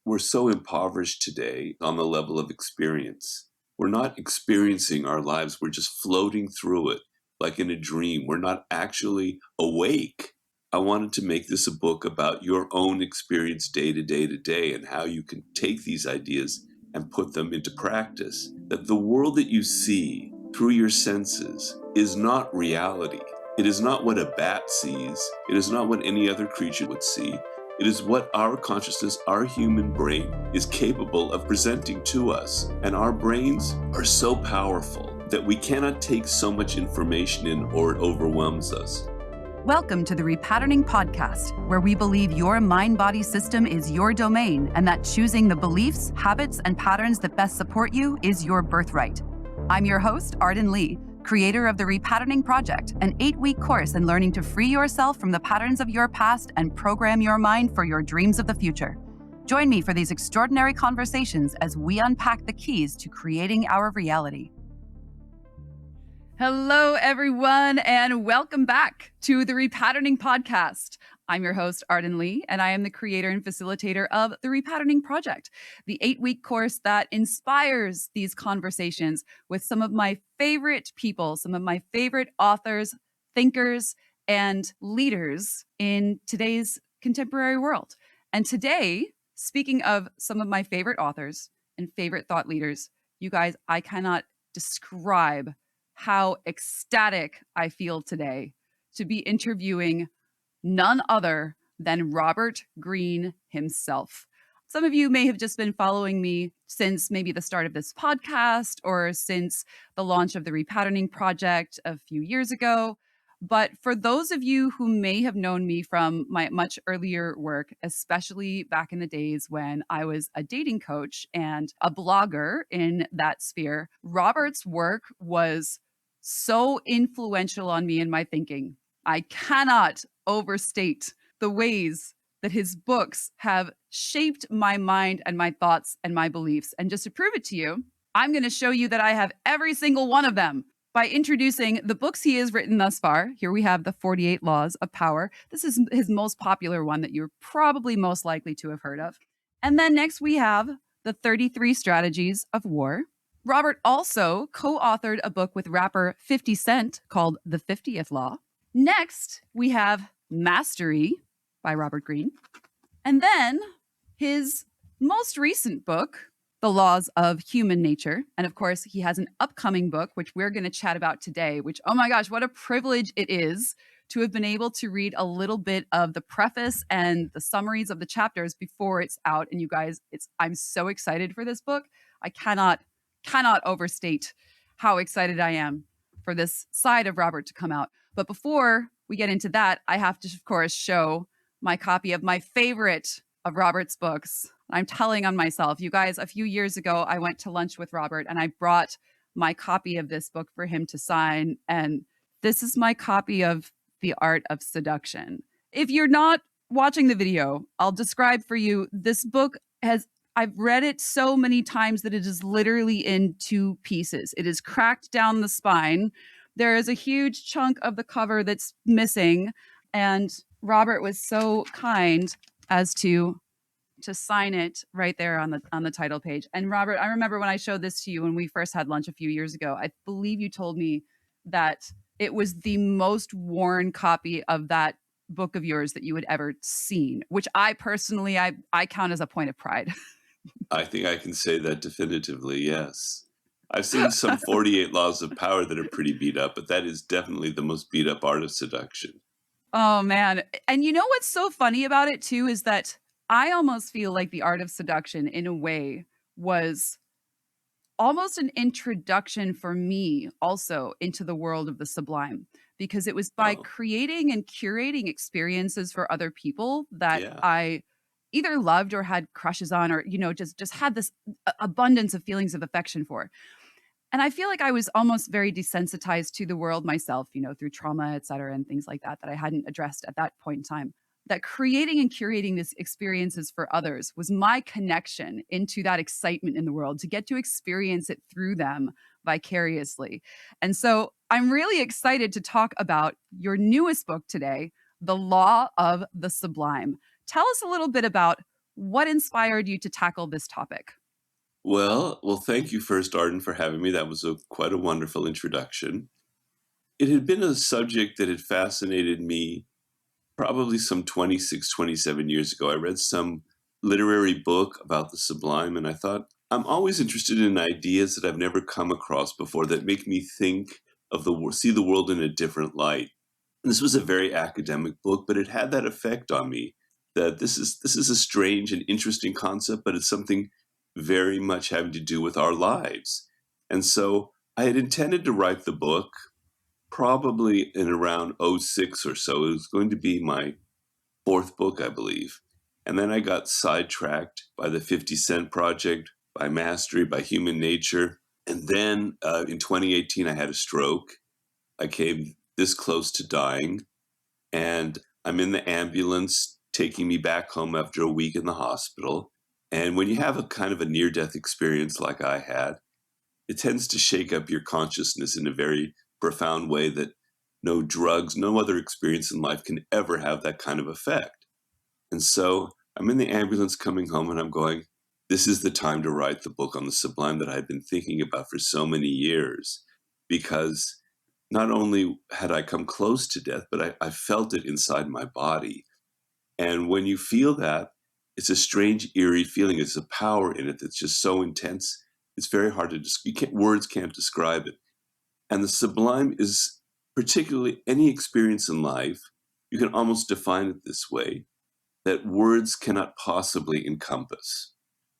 we're so impoverished today on the level of experience. We're not experiencing our lives. We're just floating through it like in a dream. We're not actually awake. I wanted to make this a book about your own experience day to day to day and how you can take these ideas and put them into practice. That the world that you see through your senses is not reality. It is not what a bat sees. It is not what any other creature would see. It is what our consciousness, our human brain, is capable of presenting to us. And our brains are so powerful that we cannot take so much information in or it overwhelms us. Welcome to the Repatterning Podcast, where we believe your mind-body system is your domain and that choosing the beliefs, habits, and patterns that best support you is your birthright. I'm your host, Arden Lee, creator of the Repatterning Project, an 8-week course in learning to free yourself from the patterns of your past and program your mind for your dreams of the future. Join me for these extraordinary conversations as we unpack the keys to creating our reality. Hello, everyone, and welcome back to the Repatterning Podcast. I'm your host, Arden Lee, and I am the creator and facilitator of the Repatterning Project, the 8-week course that inspires these conversations with some of my favorite people, some of my favorite authors, thinkers, and leaders in today's contemporary world. And today, speaking of some of my favorite authors and favorite thought leaders, you guys, I cannot describe how ecstatic I feel today to be interviewing none other than Robert Greene himself. Some of you may have just been following me since maybe the start of this podcast or since the launch of the Repatterning Project a few years ago. But for those of you who may have known me from my much earlier work, especially back in the days when I was a dating coach and a blogger in that sphere, Robert's work was so influential on me in my thinking. I cannot overstate the ways that his books have shaped my mind and my thoughts and my beliefs. And just to prove it to you, I'm going to show you that I have every single one of them by introducing the books he has written thus far. Here we have the 48 Laws of Power. This is his most popular one that you're probably most likely to have heard of. And then next we have the 33 Strategies of War. Robert also co-authored a book with rapper 50 Cent called The 50th Law. Next, we have Mastery by Robert Greene. And then his most recent book, The Laws of Human Nature. And of course, he has an upcoming book, which we're going to chat about today, which, oh my gosh, what a privilege it is to have been able to read a little bit of the preface and the summaries of the chapters before it's out. And you guys, I'm so excited for this book. I cannot overstate how excited I am for this side of Robert to come out. But before we get into that, I have to, of course, show my copy of my favorite of Robert's books. I'm telling on myself. You guys, a few years ago, I went to lunch with Robert and I brought my copy of this book for him to sign. And this is my copy of The Art of Seduction. If you're not watching the video, I'll describe for you. This book I've read it so many times that it is literally in 2 pieces. It is cracked down the spine. There is a huge chunk of the cover that's missing. And Robert was so kind as to sign it right there on the title page. And Robert, I remember when I showed this to you when we first had lunch a few years ago, I believe you told me that it was the most worn copy of that book of yours that you had ever seen, which I personally, I count as a point of pride. I think I can say that definitively, yes. I've seen some 48 Laws of Power that are pretty beat up, but that is definitely the most beat up Art of Seduction. Oh, man. And you know what's so funny about it, too, is that I almost feel like The Art of Seduction, in a way, was almost an introduction for me also into the world of the Sublime, because it was by creating and curating experiences for other people that I either loved or had crushes on, or, just had this abundance of feelings of affection for. And I feel like I was almost very desensitized to the world myself, through trauma, et cetera, and things like that I hadn't addressed at that point in time. That creating and curating these experiences for others was my connection into that excitement in the world, to get to experience it through them vicariously. And so I'm really excited to talk about your newest book today, The Law of the Sublime. Tell us a little bit about What inspired you to tackle this topic? Well, thank you first, Arden, for having me. That was quite a wonderful introduction. It had been a subject that had fascinated me probably some 26, 27 years ago. I read some literary book about the Sublime, and I thought, I'm always interested in ideas that I've never come across before that make me think of see the world in a different light. And this was a very academic book, but it had that effect on me that this is a strange and interesting concept, but it's something very much having to do with our lives. And so I had intended to write the book probably in around '06 or so. It was going to be my fourth book, I believe. And then I got sidetracked by the 50 Cent Project, by Mastery, by Human Nature. And then in 2018, I had a stroke. I came this close to dying, and I'm in the ambulance taking me back home after a week in the hospital. And when you have a kind of a near-death experience like I had, it tends to shake up your consciousness in a very profound way that no drugs, no other experience in life can ever have that kind of effect. And so I'm in the ambulance coming home and I'm going, this is the time to write the book on the Sublime that I've been thinking about for so many years. Because not only had I come close to death, but I felt it inside my body. And when you feel that, it's a strange, eerie feeling. It's a power in it that's just so intense. It's very hard to words can't describe it. And the Sublime is particularly any experience in life. You can almost define it this way, that words cannot possibly encompass.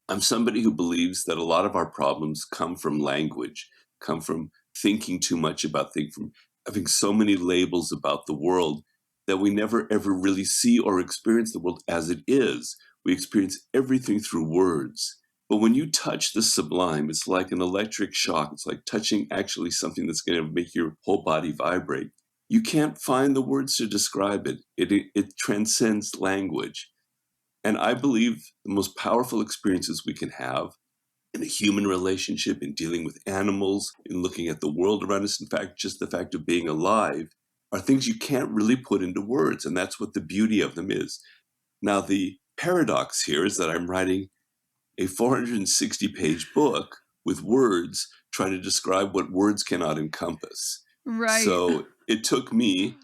I'm somebody who believes that a lot of our problems come from language, come from thinking too much about things, from having so many labels about the world that we never ever really see or experience the world as it is. We experience everything through words. But when you touch the Sublime, it's like an electric shock. It's like touching actually something that's going to make your whole body vibrate. You can't find the words to describe it. It transcends language. And I believe the most powerful experiences we can have in a human relationship, in dealing with animals, in looking at the world around us, in fact, just the fact of being alive, are things you can't really put into words. And that's what the beauty of them is. Now, the paradox here is that I'm writing a 460-page book with words trying to describe what words cannot encompass. Right. So it took me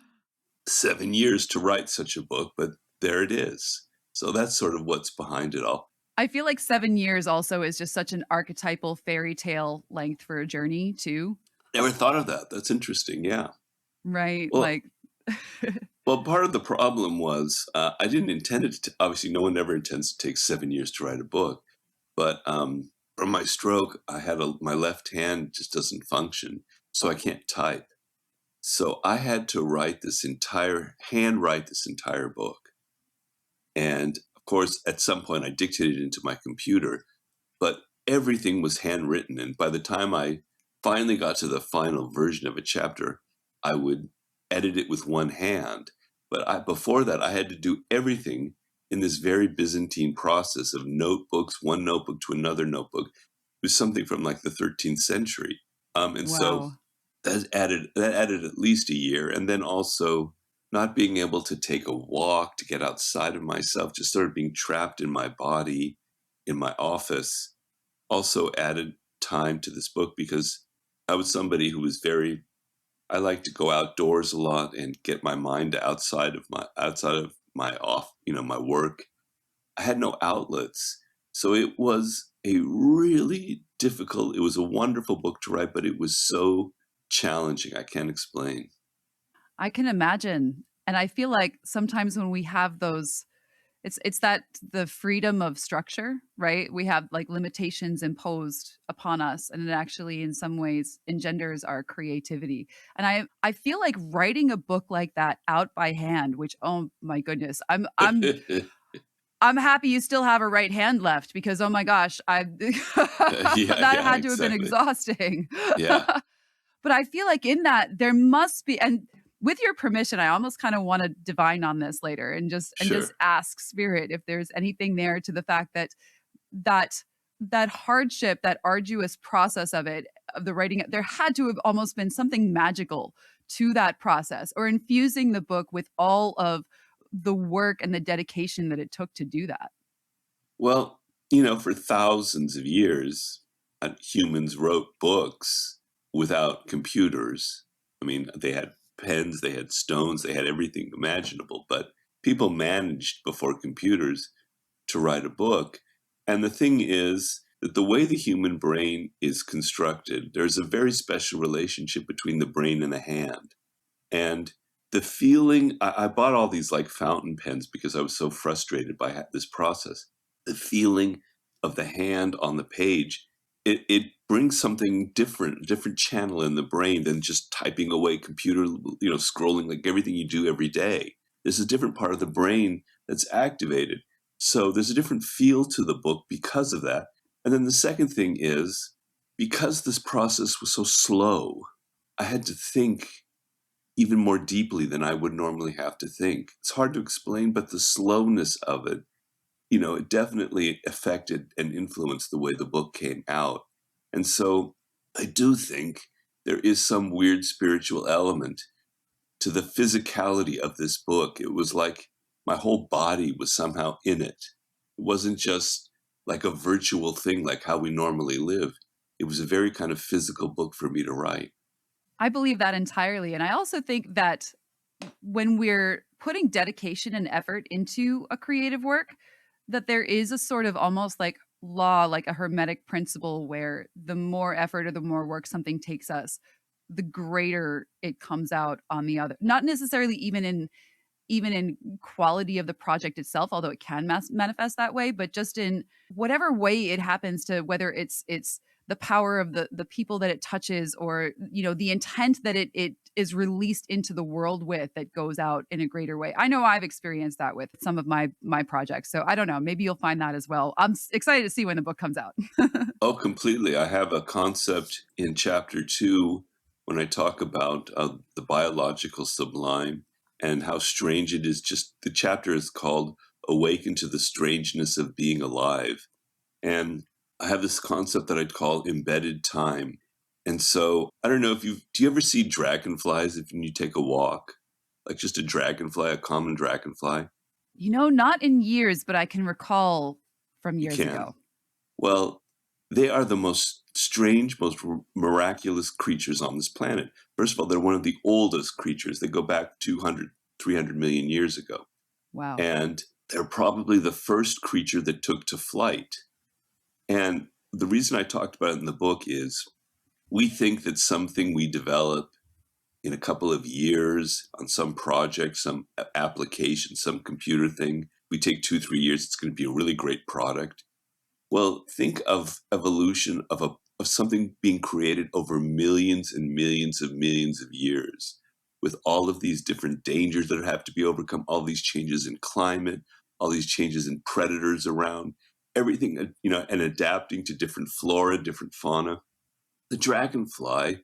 7 years to write such a book, but there it is. So that's sort of what's behind it all. I feel like 7 years also is just such an archetypal fairy tale length for a journey too. Never thought of that. That's interesting. Yeah. Right? Well, Like part of the problem was I didn't intend it to. Obviously, no one ever intends to take 7 years to write a book. But from my stroke, my left hand just doesn't function, so I can't type. So I had to handwrite this entire book. And of course, at some point, I dictated it into my computer, but everything was handwritten. And by the time I finally got to the final version of a chapter, I would edit it with one hand. But before that, I had to do everything in this very Byzantine process of notebooks, one notebook to another notebook. It was something from like the 13th century. And so wow. that added at least a year. And then also not being able to take a walk, to get outside of myself, just sort of being trapped in my body, in my office, also added time to this book because I was somebody who was I like to go outdoors a lot and get my mind outside of my my work. I had no outlets. So it was it was a wonderful book to write, but it was so challenging. I can't explain. I can imagine. And I feel like sometimes when we have those it's that the freedom of structure, right? We have like limitations imposed upon us and it actually in some ways engenders our creativity. And I feel like writing a book like that out by hand, which oh my goodness, I'm happy you still have a right hand left because oh my gosh, I Yeah, that yeah, had to have been exactly. exhausting. Yeah, But I feel like in that there must be and with your permission, I almost kind of want to divine on this later and just sure. ask spirit if there's anything there to the fact that that that hardship, that arduous process of it, of the writing, there had to have almost been something magical to that process or infusing the book with all of the work and the dedication that it took to do that. Well, for thousands of years, humans wrote books without computers. I mean, they had pens, they had stones, they had everything imaginable, but people managed before computers to write a book. And the thing is that the way the human brain is constructed, there's a very special relationship between the brain and the hand. And the feeling, I bought all these like fountain pens because I was so frustrated by this process. The feeling of the hand on the page, it brings something different, a different channel in the brain than just typing away computer, scrolling like everything you do every day. There's a different part of the brain that's activated. So there's a different feel to the book because of that. And then the second thing is because this process was so slow, I had to think even more deeply than I would normally have to think. It's hard to explain, but the slowness of it, it definitely affected and influenced the way the book came out. And so I do think there is some weird spiritual element to the physicality of this book. It was like my whole body was somehow in it. It wasn't just like a virtual thing like how we normally live. It was a very kind of physical book for me to write. I believe that entirely. And I also think that when we're putting dedication and effort into a creative work, that there is a sort of almost like law, like a hermetic principle where the more effort or the more work something takes us, the greater it comes out on the other. Not necessarily even in quality of the project itself, although it can manifest that way, but just in whatever way it happens to, whether it's the power of the people that it touches, or the intent that it is released into the world with, that goes out in a greater way. I know I've experienced that with some of my projects, so I don't know, maybe you'll find that as well. I'm excited to see when the book comes out. Oh, completely. I have a concept in chapter 2 when I talk about the biological sublime and how strange it is. Just the chapter is called Awaken to the Strangeness of Being Alive. And I have this concept that I'd call embedded time. And so I don't know if do you ever see dragonflies if you take a walk? Like just a dragonfly, a common dragonfly? Not in years, but I can recall from You years can. ago. Well, they are the most strange, most miraculous creatures on this planet. First of all, they're one of the oldest creatures. They go back 200, 300 million years ago. Wow. And they're probably the first creature that took to flight. And the reason I talked about it in the book is we think that something we develop in a couple of years on some project, some application, some computer thing, we take 2, 3 years, it's going to be a really great product. Well, think of evolution of something being created over millions and millions of years, with all of these different dangers that have to be overcome, all these changes in climate, all these changes in predators around, everything, and adapting to different flora, different fauna. The dragonfly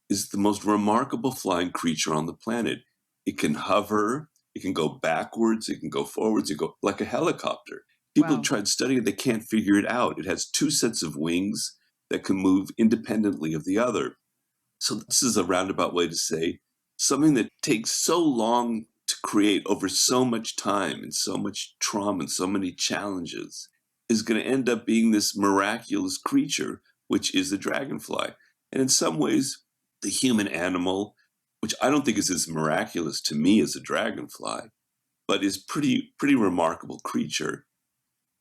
is the most remarkable flying creature on the planet. It can hover, it can go backwards, it can go forwards, it go like a helicopter. People have Wow. tried studying it, they can't figure it out. It has two sets of wings that can move independently of the other. So this is a roundabout way to say something that takes so long to create over so much time and so much trauma and so many challenges is going to end up being this miraculous creature, which is the dragonfly. And in some ways, the human animal, which I don't think is as miraculous to me as a dragonfly, but is pretty remarkable creature.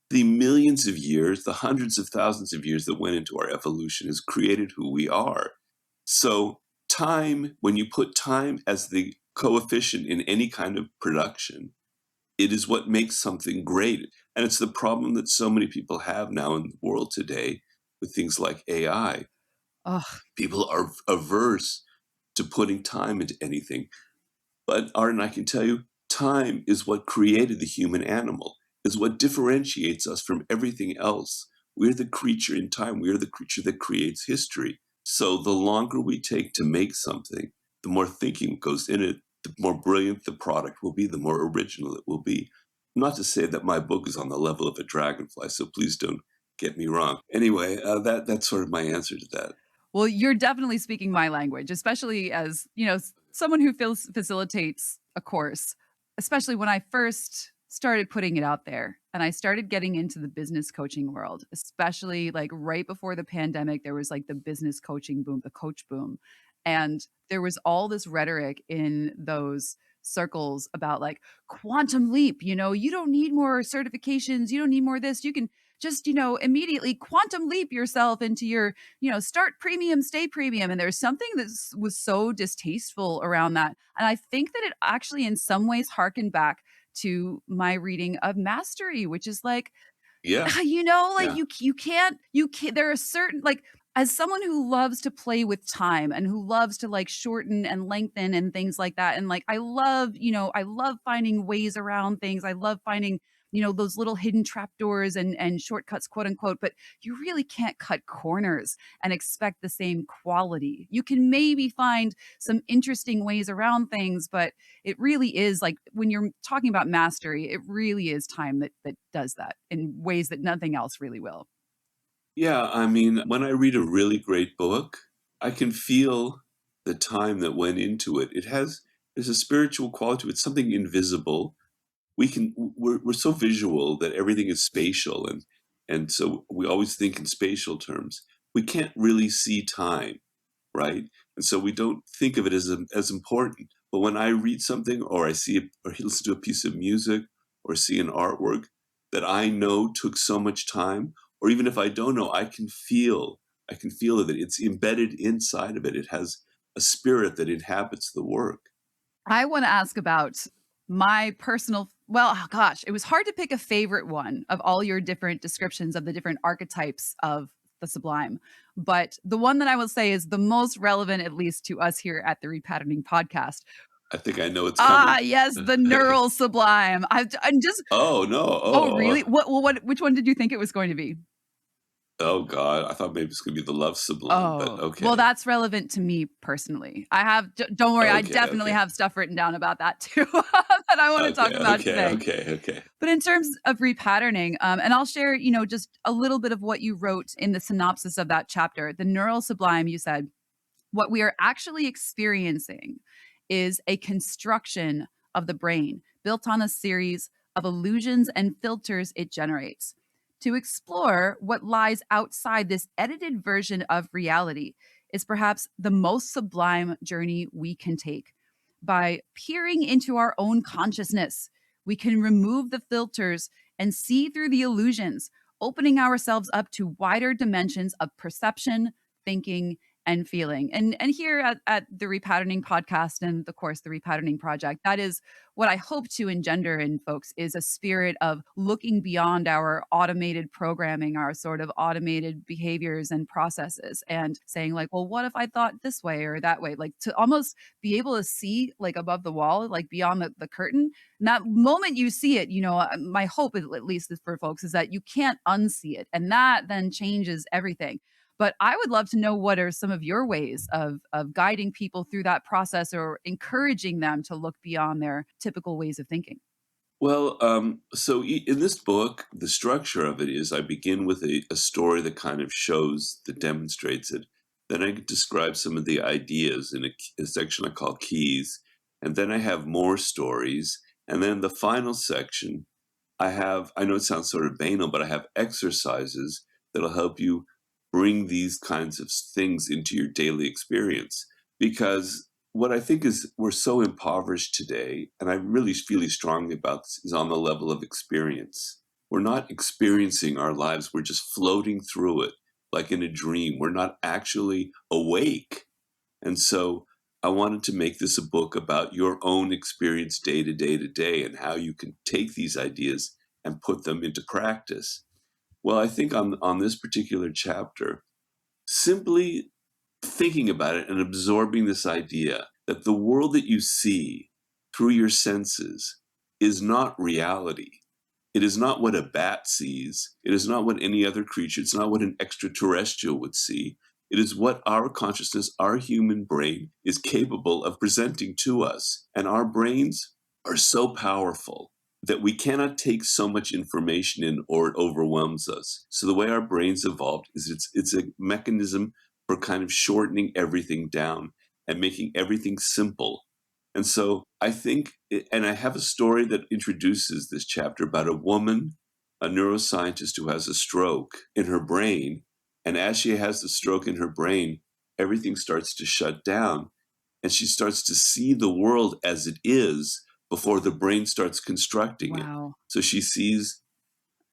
The millions of years, the hundreds of thousands of years that went into our evolution has created who we are. So time, when you put time as the coefficient in any kind of production, it is what makes something great. And it's the problem that so many people have now in the world today with things like AI. Ugh. People are averse to putting time into anything. But Arden, I can tell you, time is what created the human animal, is what differentiates us from everything else. We're the creature in time. We're the creature that creates history. So the longer we take to make something, the more thinking goes in it, the more brilliant the product will be, the more original it will be. Not to say that my book is on the level of a dragonfly, so please don't get me wrong. Anyway, that's sort of my answer to that. Well, you're definitely speaking my language, especially as, someone who facilitates a course. Especially when I first started putting it out there and I started getting into the business coaching world, especially like right before the pandemic, there was like the business coaching boom, the coach boom. And there was all this rhetoric in those circles about like quantum leap, you don't need more certifications, you don't need more of this, you can just, immediately quantum leap yourself into your, start premium, stay premium. And there's something that was so distasteful around that. And I think that it actually in some ways harkened back to my reading of Mastery, which is like, Yeah. like Yeah. you can't there are certain like as someone who loves to play with time and who loves to like shorten and lengthen and things like that and like I love finding ways around things. I love finding those little hidden trapdoors and shortcuts, quote unquote, but you really can't cut corners and expect the same quality. You can maybe find some interesting ways around things, but it really is like when you're talking about mastery, it really is time that does that in ways that nothing else really will. Yeah, I mean, when I read a really great book, I can feel the time that went into it. There's a spiritual quality to it, something invisible. We're so visual that everything is spatial, and so we always think in spatial terms. We can't really see time, right? And so we don't think of it as important. But when I read something, or I see or listen to a piece of music, or see an artwork that I know took so much time, or even if I don't know, I can feel that it's embedded inside of it. It has a spirit that inhabits the work. I want to ask about my personal, well, oh gosh, it was hard to pick a favorite one of all your different descriptions of the different archetypes of the sublime. But the one that I will say is the most relevant, at least to us here at the Repatterning podcast. I think I know it's Ah, coming. yes, the neural sublime. I'm just, Oh no! oh, really? Oh, Which one did you think it was going to be? oh God! I thought maybe it's going to be the love sublime, but Oh, well, okay, that's relevant to me personally. I have, don't worry, I okay, definitely okay, have stuff written down about that too that I want to talk okay, about okay, today. okay, okay. But in terms of repatterning, and I'll share, just a little bit of what you wrote in the synopsis of that chapter. The neural sublime, you said, what we are actually experiencing is a construction of the brain built on a series of illusions and filters it generates. To explore what lies outside this edited version of reality is perhaps the most sublime journey we can take. By peering into our own consciousness, we can remove the filters and see through the illusions, opening ourselves up to wider dimensions of perception, thinking, and feeling. And here at the Repatterning podcast and the course, the Repatterning project, that is what I hope to engender in folks is a spirit of looking beyond our automated programming, our sort of automated behaviors and processes, and saying like, well, what if I thought this way or that way? Like to almost be able to see like above the wall, like beyond the curtain. And that moment you see it, my hope at least is for folks is that you can't unsee it. And that then changes everything. But I would love to know what are some of your ways of guiding people through that process or encouraging them to look beyond their typical ways of thinking. Well, in this book, the structure of it is I begin with a story that kind of that demonstrates it. Then I describe some of the ideas in a section I call keys. And then I have more stories. And then the final section, I know it sounds sort of banal, but I have exercises that'll help you bring these kinds of things into your daily experience. Because what I think is we're so impoverished today, and I really feel strongly about this, is on the level of experience. We're not experiencing our lives, we're just floating through it like in a dream. We're not actually awake. And so I wanted to make this a book about your own experience day to day to day and how you can take these ideas and put them into practice. Well, I think on this particular chapter, simply thinking about it and absorbing this idea that the world that you see through your senses is not reality. It is not what a bat sees. It is not what any other creature, it's not what an extraterrestrial would see. It is what our consciousness, our human brain, is capable of presenting to us. And our brains are so powerful that we cannot take so much information in or it overwhelms us. So the way our brains evolved is it's a mechanism for kind of shortening everything down and making everything simple. And so I think, and I have a story that introduces this chapter about a woman, a neuroscientist who has a stroke in her brain. And as she has the stroke in her brain, everything starts to shut down. And she starts to see the world as it is before the brain starts constructing it. Wow. So she sees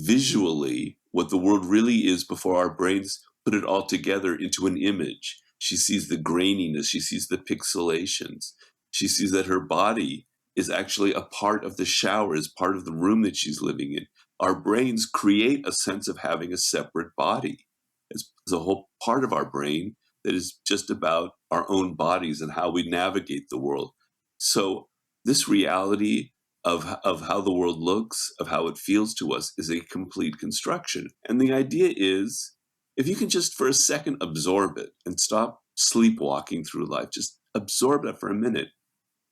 visually what the world really is before our brains put it all together into an image. She sees the graininess, she sees the pixelations, she sees that her body is actually a part of the shower, is part of the room that she's living in. Our brains create a sense of having a separate body. There's a whole part of our brain that is just about our own bodies and how we navigate the world. So, this reality of how the world looks, of how it feels to us, is a complete construction. And the idea is if you can just for a second absorb it and stop sleepwalking through life, just absorb that for a minute,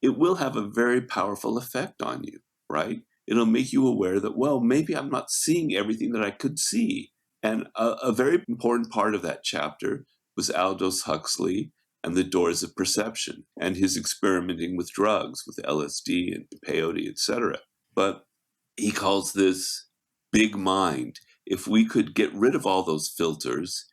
it will have a very powerful effect on you, right? It'll make you aware that, well, maybe I'm not seeing everything that I could see. And a very important part of that chapter was Aldous Huxley and the doors of perception and his experimenting with drugs, with LSD and peyote, etc. But he calls this big mind. If we could get rid of all those filters,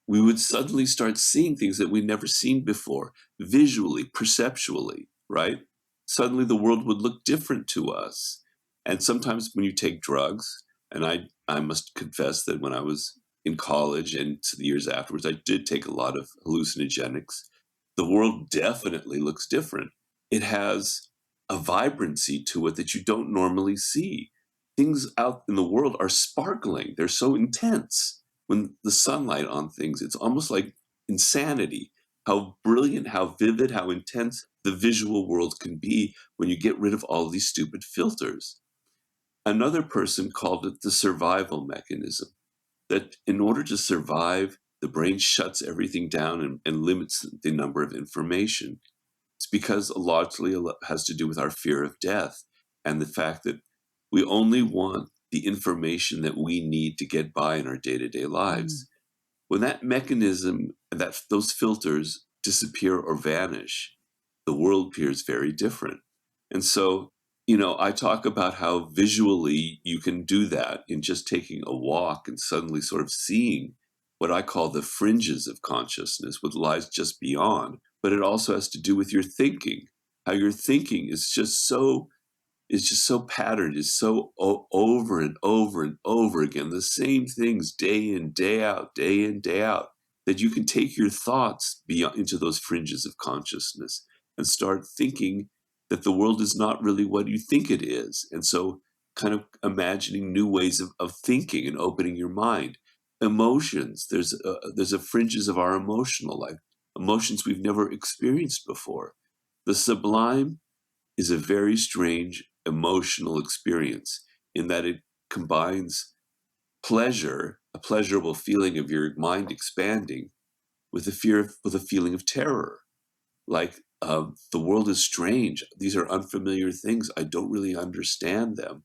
we would suddenly start seeing things that we'd never seen before, visually, perceptually, right? Suddenly the world would look different to us. And sometimes when you take drugs, and I must confess that when I was in college and the years afterwards, I did take a lot of hallucinogenics. The world definitely looks different. It has a vibrancy to it that you don't normally see. Things out in the world are sparkling, they're so intense when the sunlight on things, it's almost like insanity. How brilliant, how vivid, how intense the visual world can be when you get rid of all these stupid filters. Another person called it the survival mechanism, that in order to survive, the brain shuts everything down and limits the number of information. It's because largely has to do with our fear of death and the fact that we only want the information that we need to get by in our day-to-day Mm. lives. When that mechanism, that those filters disappear or vanish, the world appears very different. And so, I talk about how visually you can do that in just taking a walk and suddenly sort of seeing what I call the fringes of consciousness, what lies just beyond. But it also has to do with your thinking, how your thinking is just so patterned, is so over and over and over again, the same things day in, day in, day out, that you can take your thoughts beyond into those fringes of consciousness and start thinking that the world is not really what you think it is. And so kind of imagining new ways of thinking and opening your mind. Emotions, there's a fringes of our emotional life, emotions we've never experienced before. The sublime is a very strange emotional experience in that it combines pleasure, a pleasurable feeling of your mind expanding, with with a feeling of terror. Like the world is strange. These are unfamiliar things. I don't really understand them.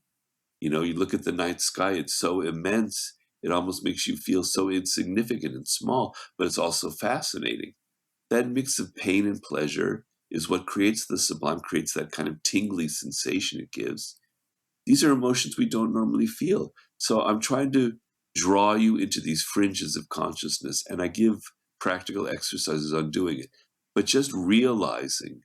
You look at the night sky; it's so immense. It almost makes you feel so insignificant and small, but it's also fascinating. That mix of pain and pleasure is what creates the sublime, creates that kind of tingly sensation it gives. These are emotions we don't normally feel. So I'm trying to draw you into these fringes of consciousness, and I give practical exercises on doing it. But just realizing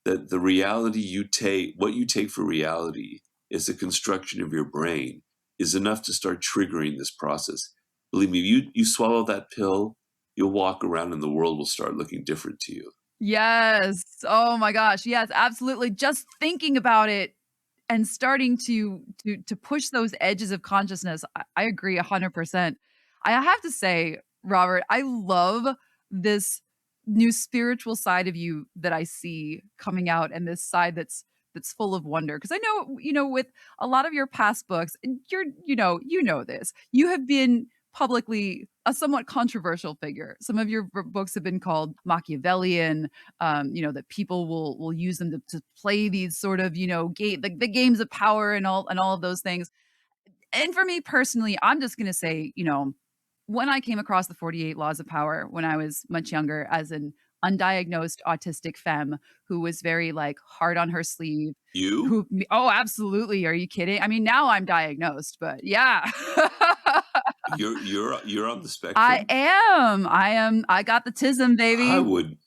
that the reality you take, what you take for reality, is a construction of your brain, is enough to start triggering this process. Believe me, you swallow that pill, you'll walk around and the world will start looking different to you. Yes. Oh my gosh. Yes, absolutely. Just thinking about it and starting to push those edges of consciousness. I agree 100%. I have to say, Robert, I love this new spiritual side of you that I see coming out and this side that's full of wonder because I know, with a lot of your past books, and you know this. You have been publicly a somewhat controversial figure. Some of your books have been called Machiavellian, that people will use them to play these sort of, the games of power and all of those things. And for me personally, I'm just gonna say, when I came across the 48 laws of power when I was much younger as an undiagnosed autistic femme who was very like hard on her sleeve. You? Oh, absolutely. Are you kidding? I mean, now I'm diagnosed, but yeah. You're on the I spectrum? am. I am. I got the tism, I baby. would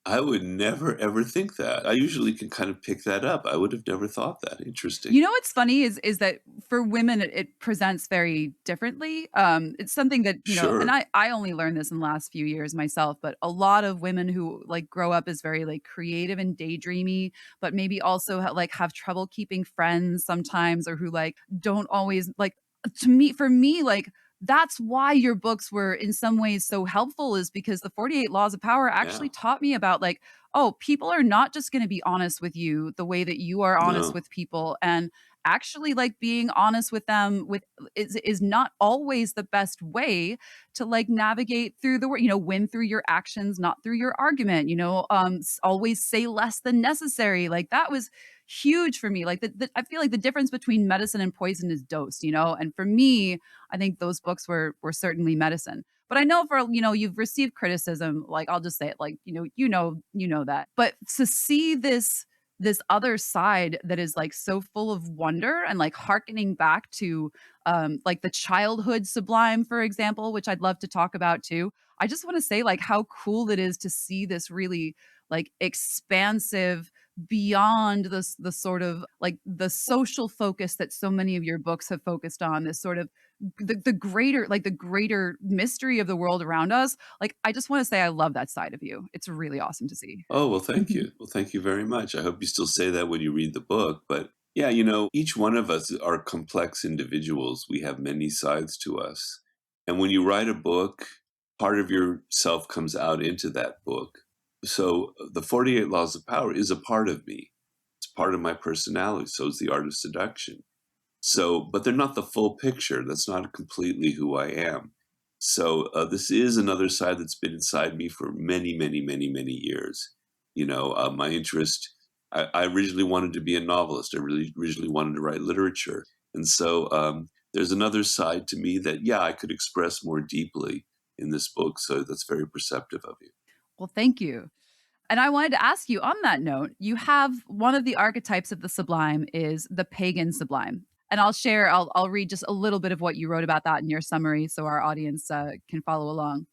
I would never ever think that. I usually can kind of pick that up. I would have never thought that. Interesting. You know what's funny is that for women it presents very differently. It's something that, and Sure. I only learned this in the last few years myself, but a lot of women who like grow up as very like creative and daydreamy, but maybe also like have trouble keeping friends sometimes, or who like don't always like, to me, for me, like that's why your books were in some ways so helpful, is because the 48 laws of power Yeah. actually taught me about like, oh, people are not just going to be honest with you the way that you are honest No. with people. And actually like being honest with them with is not always the best way to like navigate through the world, win through your actions, not through your argument, always say less than necessary. Like that was huge for me. Like I feel like the difference between medicine and poison is dose, and for me, I think those books were certainly medicine. But I know for, you've received criticism, like I'll just say it, like, you know that. But to see this other side that is like so full of wonder and like harkening back to like the childhood Sublime, for example, which I'd love to talk about too. I just want to say like how cool it is to see this really like expansive, beyond the sort of like the social focus that so many of your books have focused on, this sort of the greater mystery of the world around us. Like I just want to say I love that side of you. It's really awesome to see. Oh, well, thank Mhm. you. Well, thank you very much. I hope you still say that when you read the book. But yeah, each one of us are complex individuals. We have many sides to us. And when you write a book, part of yourself comes out into that book. So the 48 Laws of Power is a part of me. It's part of my personality. So is the Art of Seduction. So, but they're not the full picture. That's not completely who I am. So this is another side that's been inside me for many, many, many, many years. My interest. I originally wanted to be a novelist. I really originally wanted to write literature, and so there's another side to me that, yeah, I could express more deeply in this book. So that's very perceptive of you. Well, thank you. And I wanted to ask you on that note, you have one of the archetypes of the sublime is the pagan sublime. And I'll read just a little bit of what you wrote about that in your summary so our audience can follow along.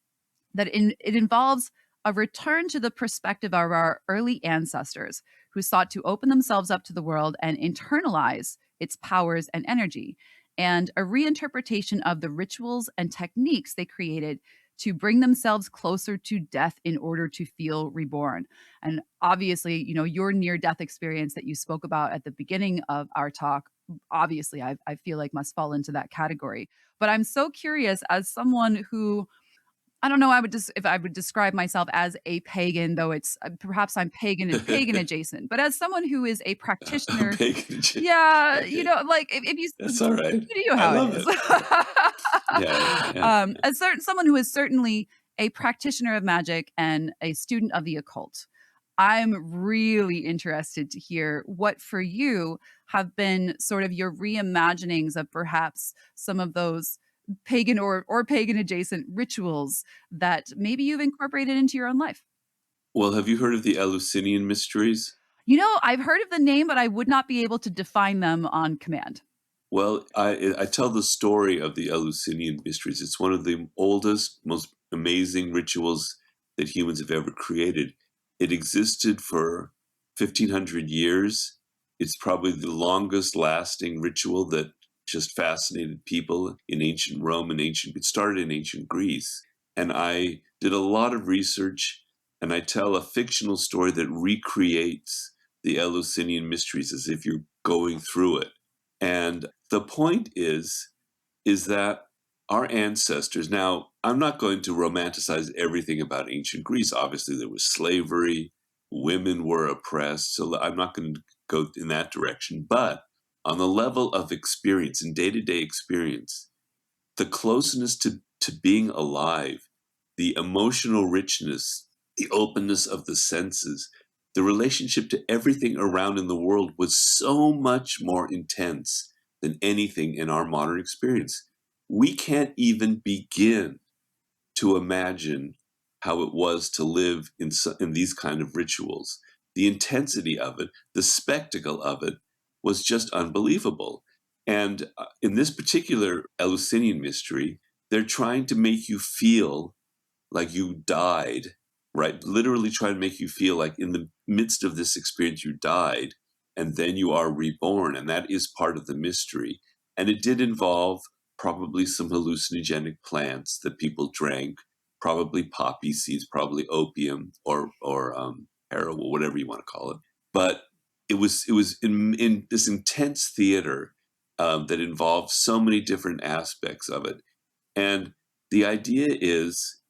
It involves a return to the perspective of our early ancestors who sought to open themselves up to the world and internalize its powers and energy, and a reinterpretation of the rituals and techniques they created to bring themselves closer to death in order to feel reborn. And obviously, your near death experience that you spoke about at the beginning of our talk, obviously, I feel like must fall into that category. But I'm so curious, as someone who, I don't know, I would just, if I would describe myself as a pagan, though it's perhaps I'm pagan adjacent, but as someone who is a practitioner, Bacon. yeah, Okay, like if you, that's all right. you know I how it love is. it. Yeah, yeah, yeah. Someone who is certainly a practitioner of magic and a student of the occult, I'm really interested to hear what for you have been sort of your reimaginings of perhaps some of those pagan or pagan adjacent rituals that maybe you've incorporated into your own life. Well, have you heard of the Eleusinian mysteries? I've heard of the name, but I would not be able to define them on command. Well, I tell the story of the Eleusinian mysteries. It's one of the oldest, most amazing rituals that humans have ever created. It existed for 1,500 years. It's probably the longest lasting ritual that just fascinated people in ancient Rome and it started in ancient Greece. And I did a lot of research, and I tell a fictional story that recreates the Eleusinian mysteries as if you're going through it. And the point is that our ancestors, now I'm not going to romanticize everything about ancient Greece. Obviously, there was slavery, women were oppressed, so I'm not going to go in that direction. But on the level of experience and day-to-day experience, the closeness to being alive, the emotional richness, the openness of the senses, the relationship to everything around in the world was so much more intense than anything in our modern experience. We can't even begin to imagine how it was to live in these kind of rituals. The intensity of it, the spectacle of it was just unbelievable. And in this particular Eleusinian mystery, they're trying to make you feel like you died, right? Literally try to make you feel like in the midst of this experience you died and then you are reborn. And that is part of the mystery. And it did involve probably some hallucinogenic plants that people drank, probably poppy seeds, probably opium or heroin, whatever you want to call it. But it was in this intense theater that involved so many different aspects of it. And the idea is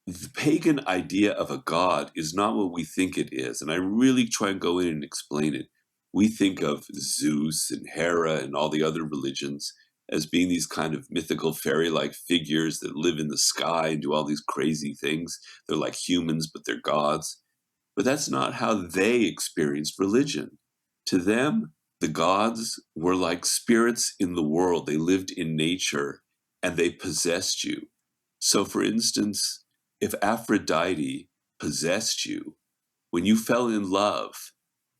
the pagan idea of a god is not what we think it is. And I really try and go in and explain it. We think of Zeus and Hera and all the other religions as being these kind of mythical fairy like figures that live in the sky and do all these crazy things. They're like humans, but they're gods. But that's not how they experienced religion. To them, the gods were like spirits in the world. They lived in nature and they possessed you. So, for instance, if Aphrodite possessed you, when you fell in love,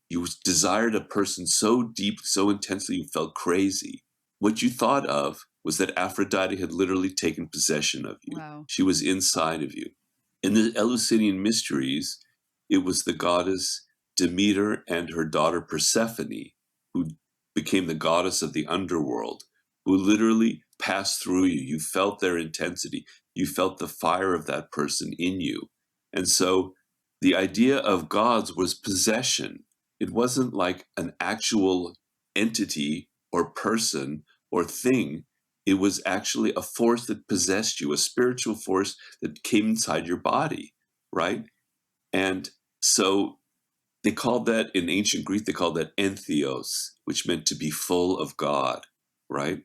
you desired a person so deep, so intensely, you felt crazy. What you thought of was that Aphrodite had literally taken possession of you. Wow. She was inside of you. In the Eleusinian mysteries, it was the goddess Demeter and her daughter Persephone who became the goddess of the underworld, who literally passed through you. You felt their intensity. You felt the fire of that person in you. And so the idea of gods was possession. It wasn't like an actual entity or person or thing. It was actually a force that possessed you, a spiritual force that came inside your body, right? And so they called that in ancient Greek, they called that entheos, which meant to be full of God, right?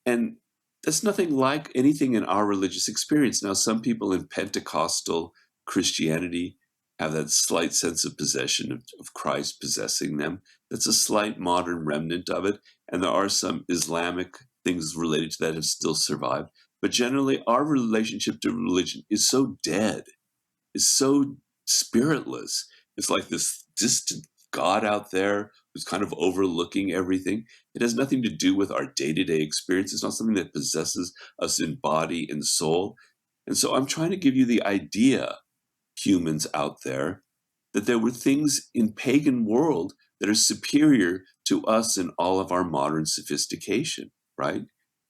And that's nothing like anything in our religious experience. Now, some people in Pentecostal Christianity have that slight sense of possession of Christ possessing them. That's a slight modern remnant of it. And there are some Islamic things related to that have still survived. But generally, our relationship to religion is so dead, is so spiritless. It's like this distant God out there who's kind of overlooking everything. It has nothing to do with our day to day experience. It's not something that possesses us in body and soul. And so I'm trying to give you the idea, humans out there, that there were things in pagan world that are superior to us in all of our modern sophistication, right?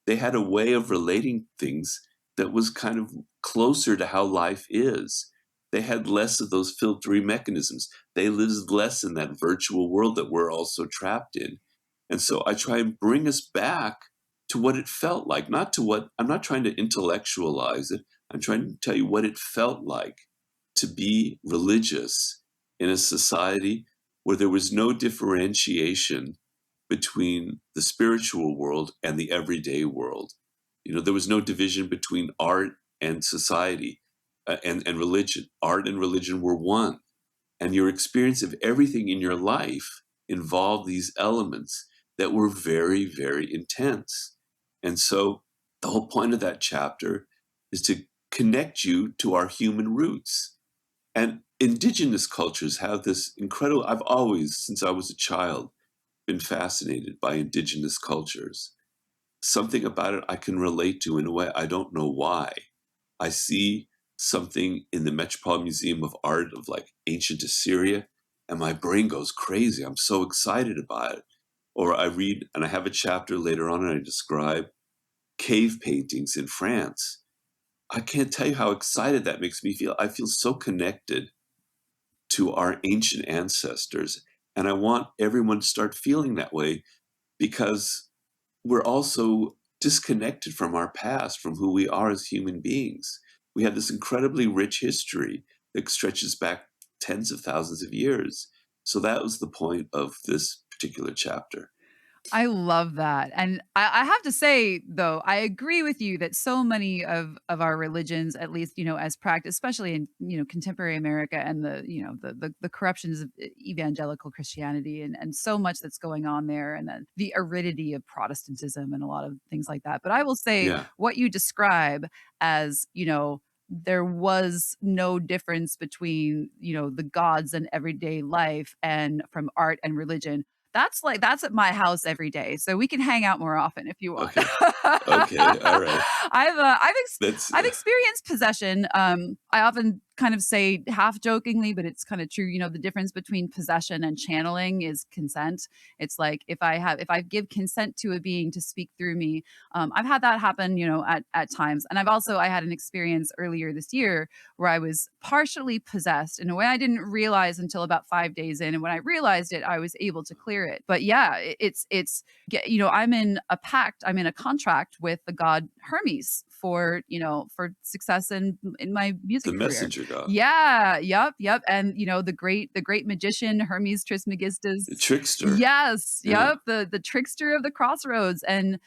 They had a way of relating things that was kind of closer to how life is. They had less of those filtering mechanisms. They lived less in that virtual world that we're also trapped in. And so I try and bring us back to what it felt like, not to what I'm not trying to intellectualize it. I'm trying to tell you what it felt like to be religious in a society where there was no differentiation between the spiritual world and the everyday world. You know, there was no division between art and society and religion. Art and religion were one. And your experience of everything in your life involved these elements that were very, very intense. And so the whole point of that chapter is to connect you to our human roots. And indigenous cultures have this incredible, I've always, since I was a child, been fascinated by indigenous cultures. Something about it I can relate to in a way I don't know why. I see something in the Metropolitan Museum of Art of like ancient Assyria, and my brain goes crazy. I'm so excited about it. Or I read, and I have a chapter later on, and I describe cave paintings in France. I can't tell you how excited that makes me feel. I feel so connected to our ancient ancestors. And I want everyone to start feeling that way because we're also disconnected from our past, from who we are as human beings. We have this incredibly rich history that stretches back tens of thousands of years. So that was the point of this particular chapter. I love that. And I have to say, though, I agree with you that so many of our religions, at least, as practice, especially in, contemporary America and the corruptions of evangelical Christianity and so much that's going on there and then the aridity of Protestantism and a lot of things like that. But I will say Yeah. what you describe as, there was no difference between, the gods and everyday life and from art and religion. That's at my house every day. So we can hang out more often if you want. Okay. Okay. All right. That's I've experienced possession. I often kind of say half jokingly, but it's kind of true. The difference between possession and channeling is consent. It's like if I give consent to a being to speak through me, I've had that happen, at times. And I had an experience earlier this year where I was partially possessed in a way I didn't realize until about 5 days in. And when I realized it, I was able to clear it. But yeah, I'm in a contract with the god Hermes for success in my the music career. messenger god, Yeah, yep. And the great magician Hermes Trismegistus. the trickster. Yes, Yeah. yep, the trickster of the crossroads, and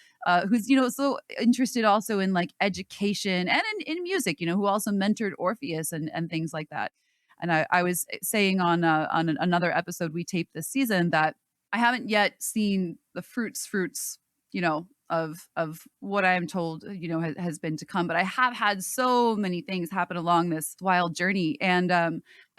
who's so interested also in like education and in music, who also mentored Orpheus and things like that. And I was saying on another episode we taped this season that I haven't yet seen the fruits, of what I am told, has been to come. But I have had so many things happen along this wild journey, and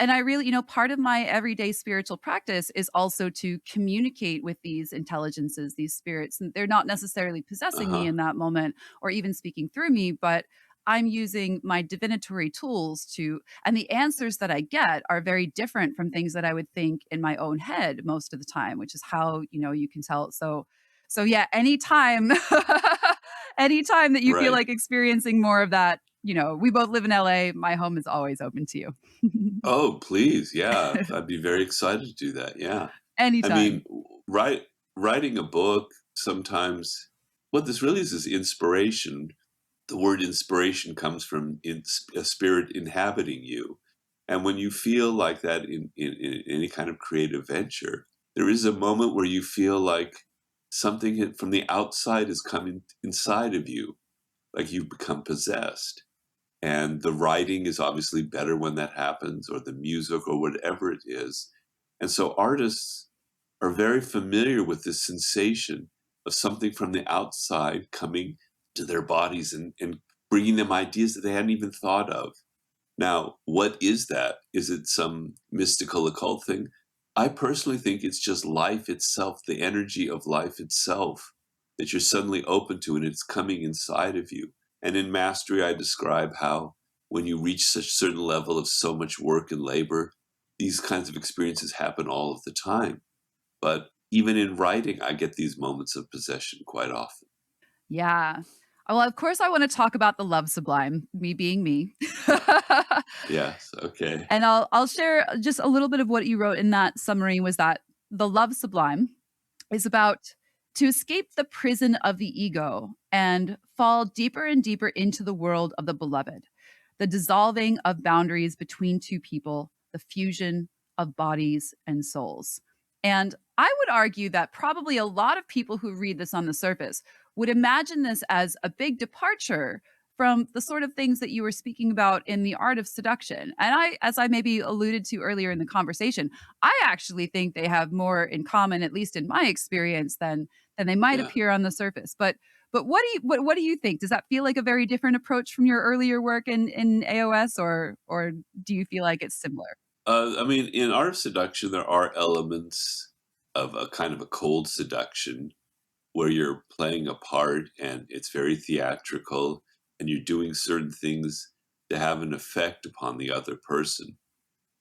I really, part of my everyday spiritual practice is also to communicate with these intelligences, these spirits, and they're not necessarily Uh possessing me huh. in that moment or even speaking through me, but I'm using my divinatory tools and the answers that I get are very different from things that I would think in my own head most of the time, which is how, you can tell. So yeah, anytime, anytime that you feel Right. like experiencing more of that, we both live in LA. My home is always open to you. Oh, please. Yeah. I'd be very excited to do that. Yeah. I Anytime. mean, write, writing a book sometimes, what this really is inspiration. The word inspiration comes from a spirit inhabiting you. And when you feel like that in any kind of creative venture, there is a moment where you feel like something from the outside is coming inside of you, like you've become possessed. And the writing is obviously better when that happens, or the music, or whatever it is. And so artists are very familiar with this sensation of something from the outside coming to their bodies and bringing them ideas that they hadn't even thought of. Now, what is that? Is it some mystical occult thing? I personally think it's just life itself, the energy of life itself that you're suddenly open to, and it's coming inside of you. And in Mastery, I describe how when you reach such a certain level of so much work and labor, these kinds of experiences happen all of the time. But even in writing, I get these moments of possession quite often. Yeah. Well, of course, I want to talk about the love sublime, me being me. Yes, okay. And I'll share just a little bit of what you wrote in that summary was that the love sublime is about to escape the prison of the ego and fall deeper and deeper into the world of the beloved, the dissolving of boundaries between two people, the fusion of bodies and souls. And I would argue that probably a lot of people who read this on the surface would imagine this as a big departure from the sort of things that you were speaking about in the art of seduction. And as I maybe alluded to earlier in the conversation, I actually think they have more in common, at least in my experience, than they might Yeah. appear on the surface. But what do you think? Does that feel like a very different approach from your earlier work in AOS, or do you feel like it's similar? I mean, in Art of Seduction, there are elements of a kind of a cold seduction where you're playing a part and it's very theatrical and you're doing certain things to have an effect upon the other person.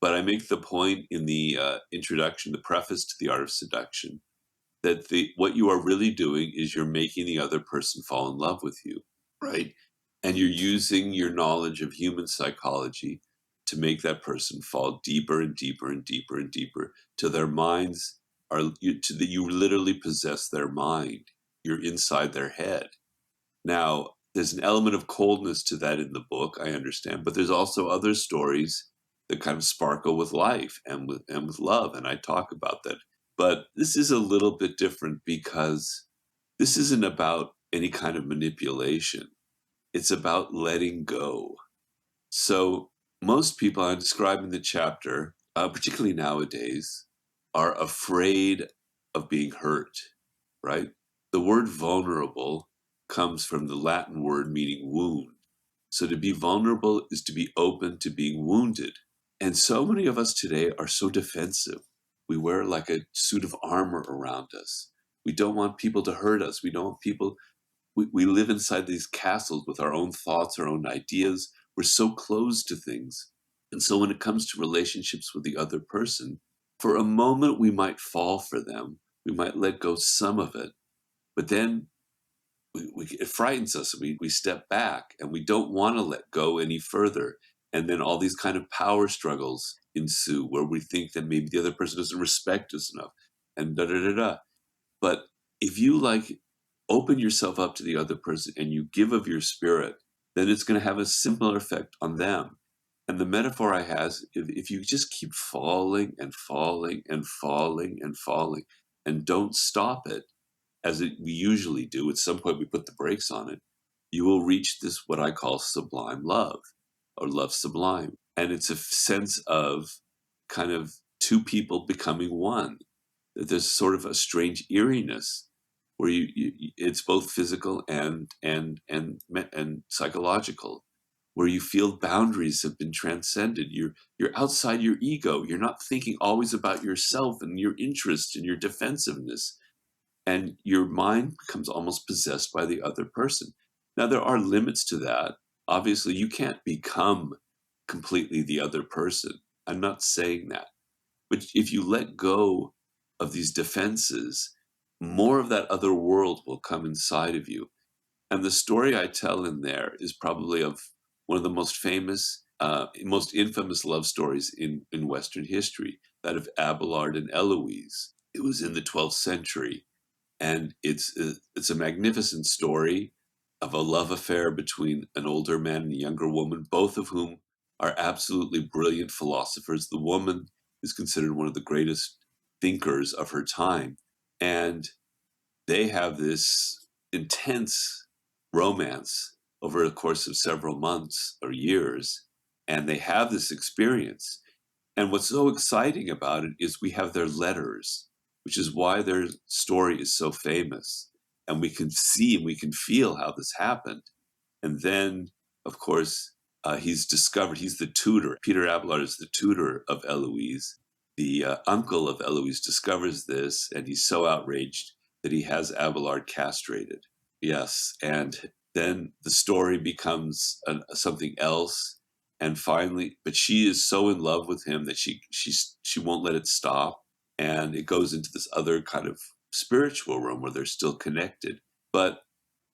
But I make the point in the introduction, the preface to the Art of Seduction, that what you are really doing is you're making the other person fall in love with you, right? And you're using your knowledge of human psychology to make that person fall deeper and deeper and deeper and deeper to their minds to that you literally possess their mind. You're inside their head. Now, there's an element of coldness to that in the book, I understand, but there's also other stories that kind of sparkle with life and with love, and I talk about that. But this is a little bit different because this isn't about any kind of manipulation. It's about letting go. So most people I describe in the chapter, particularly nowadays, are afraid of being hurt, right? The word vulnerable comes from the Latin word meaning wound. So to be vulnerable is to be open to being wounded. And so many of us today are so defensive. We wear like a suit of armor around us. We don't want people to hurt us. We don't want people, we live inside these castles with our own thoughts, our own ideas. We're so closed to things. And so when it comes to relationships with the other person, for a moment we might fall for them. We might let go some of it. But then it frightens us. We step back and we don't want to let go any further. And then all these kind of power struggles ensue where we think that maybe the other person doesn't respect us enough and da da da da. But if you like open yourself up to the other person and you give of your spirit, then it's going to have a similar effect on them. And the metaphor I has, if you just keep falling and falling and falling and falling and don't stop it, we usually do, at some point we put the brakes on it, you will reach this, what I call sublime love, or love sublime. And it's a sense of kind of two people becoming one. There's sort of a strange eeriness where it's both physical and psychological, where you feel boundaries have been transcended. You're outside your ego. You're not thinking always about yourself and your interest and your defensiveness, and your mind becomes almost possessed by the other person. Now, there are limits to that. Obviously, you can't become completely the other person. I'm not saying that. But if you let go of these defenses, more of that other world will come inside of you. And the story I tell in there is probably of one of the most famous, most infamous love stories in Western history, that of Abelard and Eloise. It was in the 12th century, and it's a magnificent story of a love affair between an older man and a younger woman, both of whom are absolutely brilliant philosophers. The woman is considered one of the greatest thinkers of her time, and they have this intense romance over the course of several months or years, and they have this experience. And what's so exciting about it is we have their letters, which is why their story is so famous. And we can see and we can feel how this happened. And then, of course, he's discovered, he's the tutor. Peter Abelard is the tutor of Eloise. The uncle of Eloise discovers this, and he's so outraged that he has Abelard castrated. Yes. And then the story becomes something else, and finally, but she is so in love with him that she won't let it stop, and it goes into this other kind of spiritual realm where they're still connected. But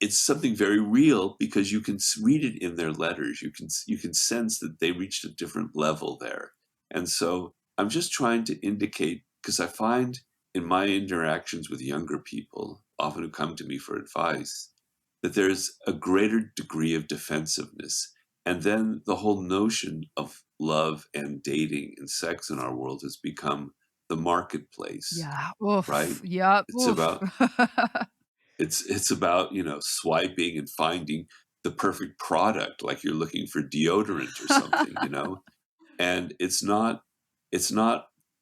it's something very real because you can read it in their letters. You can sense that they reached a different level there. And so I'm just trying to indicate, because I find in my interactions with younger people, often who come to me for advice, that there's a greater degree of defensiveness. And then the whole notion of love and dating and sex in our world has become the marketplace, Yeah. right? Oof. Yep. It's Oof. about it's about, swiping and finding the perfect product, like you're looking for deodorant or something. And it's not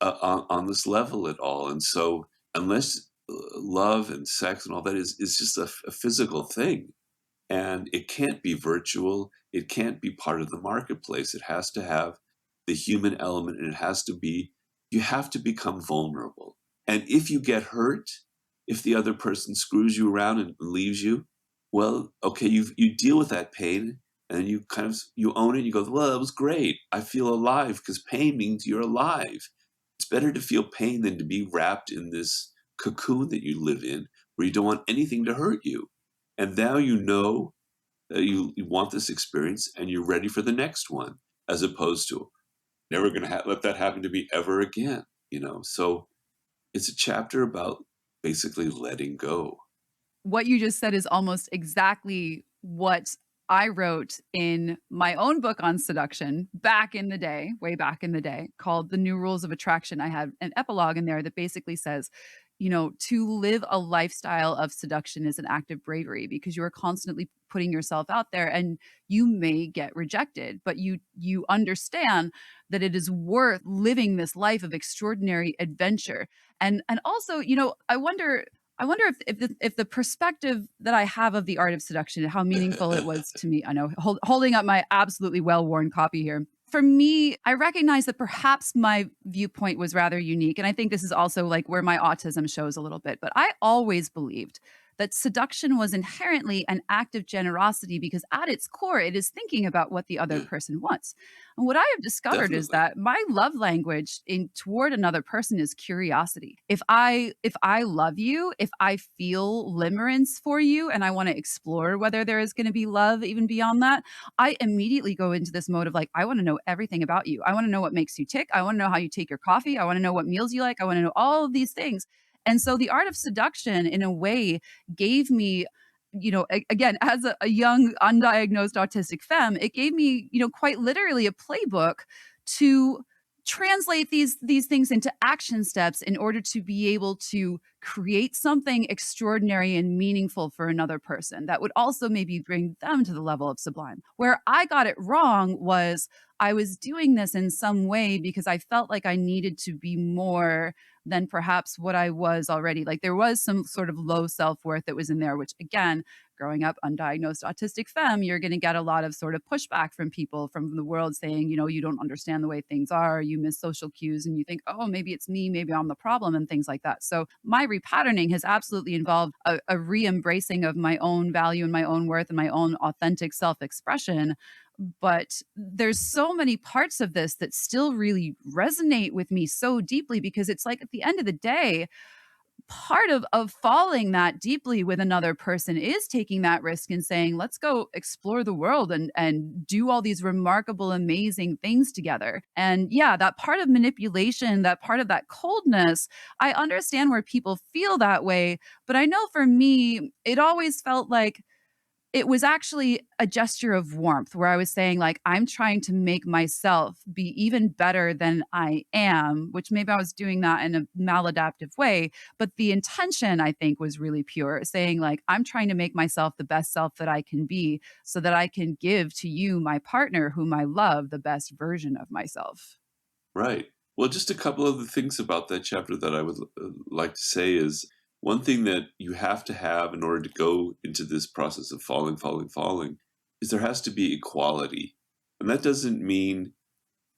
on this level at all. And so unless love and sex and all that is just a physical thing, and it can't be virtual, it can't be part of the marketplace. It has to have the human element, and you have to become vulnerable. And if you get hurt, if the other person screws you around and leaves you, well, okay, you deal with that pain, and you kind of you own it. You go, well, that was great. I feel alive, because pain means you're alive. It's better to feel pain than to be wrapped in this cocoon that you live in, where you don't want anything to hurt you. And now you know that you want this experience, and you're ready for the next one, as opposed to never going to let that happen to me ever again. So it's a chapter about basically letting go. What you just said is almost exactly what I wrote in my own book on seduction back in the day, way back in the day, called The New Rules of Attraction. I had an epilogue in there that basically says, to live a lifestyle of seduction is an act of bravery, because you are constantly putting yourself out there and you may get rejected, but you understand that it is worth living this life of extraordinary adventure. And also, I wonder, I wonder if the perspective that I have of the art of seduction and how meaningful it was to me. I know holding up my absolutely well worn copy here. For me, I recognize that perhaps my viewpoint was rather unique, and I think this is also like where my autism shows a little bit. But I always believed that seduction was inherently an act of generosity because at its core, it is thinking about what the other Yeah, person wants. And what I have discovered is definitely. that my love language in toward another person is curiosity. If I love you, if I feel limerence for you and I want to explore whether there is going to be love even beyond that, I immediately go into this mode of like, I want to know everything about you. I want to know what makes you tick. I want to know how you take your coffee. I want to know what meals you like. I want to know all of these things. And so the art of seduction, in a way, gave me, again, as a young undiagnosed autistic femme, it gave me, quite literally a playbook to translate these things into action steps in order to be able to create something extraordinary and meaningful for another person that would also maybe bring them to the level of sublime. Where I got it wrong was I was doing this in some way because I felt like I needed to be more than perhaps what I was already. Like there was some sort of low self-worth that was in there, which again, growing up undiagnosed autistic femme, you're going to get a lot of sort of pushback from people from the world saying, you don't understand the way things are, you miss social cues, and you think, oh, maybe it's me, maybe I'm the problem, and things like that. So my repatterning has absolutely involved a re-embracing of my own value and my own worth and my own authentic self-expression. But there's so many parts of this that still really resonate with me so deeply because it's like at the end of the day, part of falling that deeply with another person is taking that risk and saying, let's go explore the world and do all these remarkable, amazing things together. And yeah, that part of manipulation, that part of that coldness, I understand where people feel that way. But I know for me, it always felt like it was actually a gesture of warmth where I was saying, like, I'm trying to make myself be even better than I am, which maybe I was doing that in a maladaptive way. But the intention, I think, was really pure, saying, like, I'm trying to make myself the best self that I can be so that I can give to you, my partner, whom I love, the best version of myself. Right. Well, just a couple of the things about that chapter that I would like to say is one thing that you have to have in order to go into this process of falling, falling, falling is there has to be equality. And that doesn't mean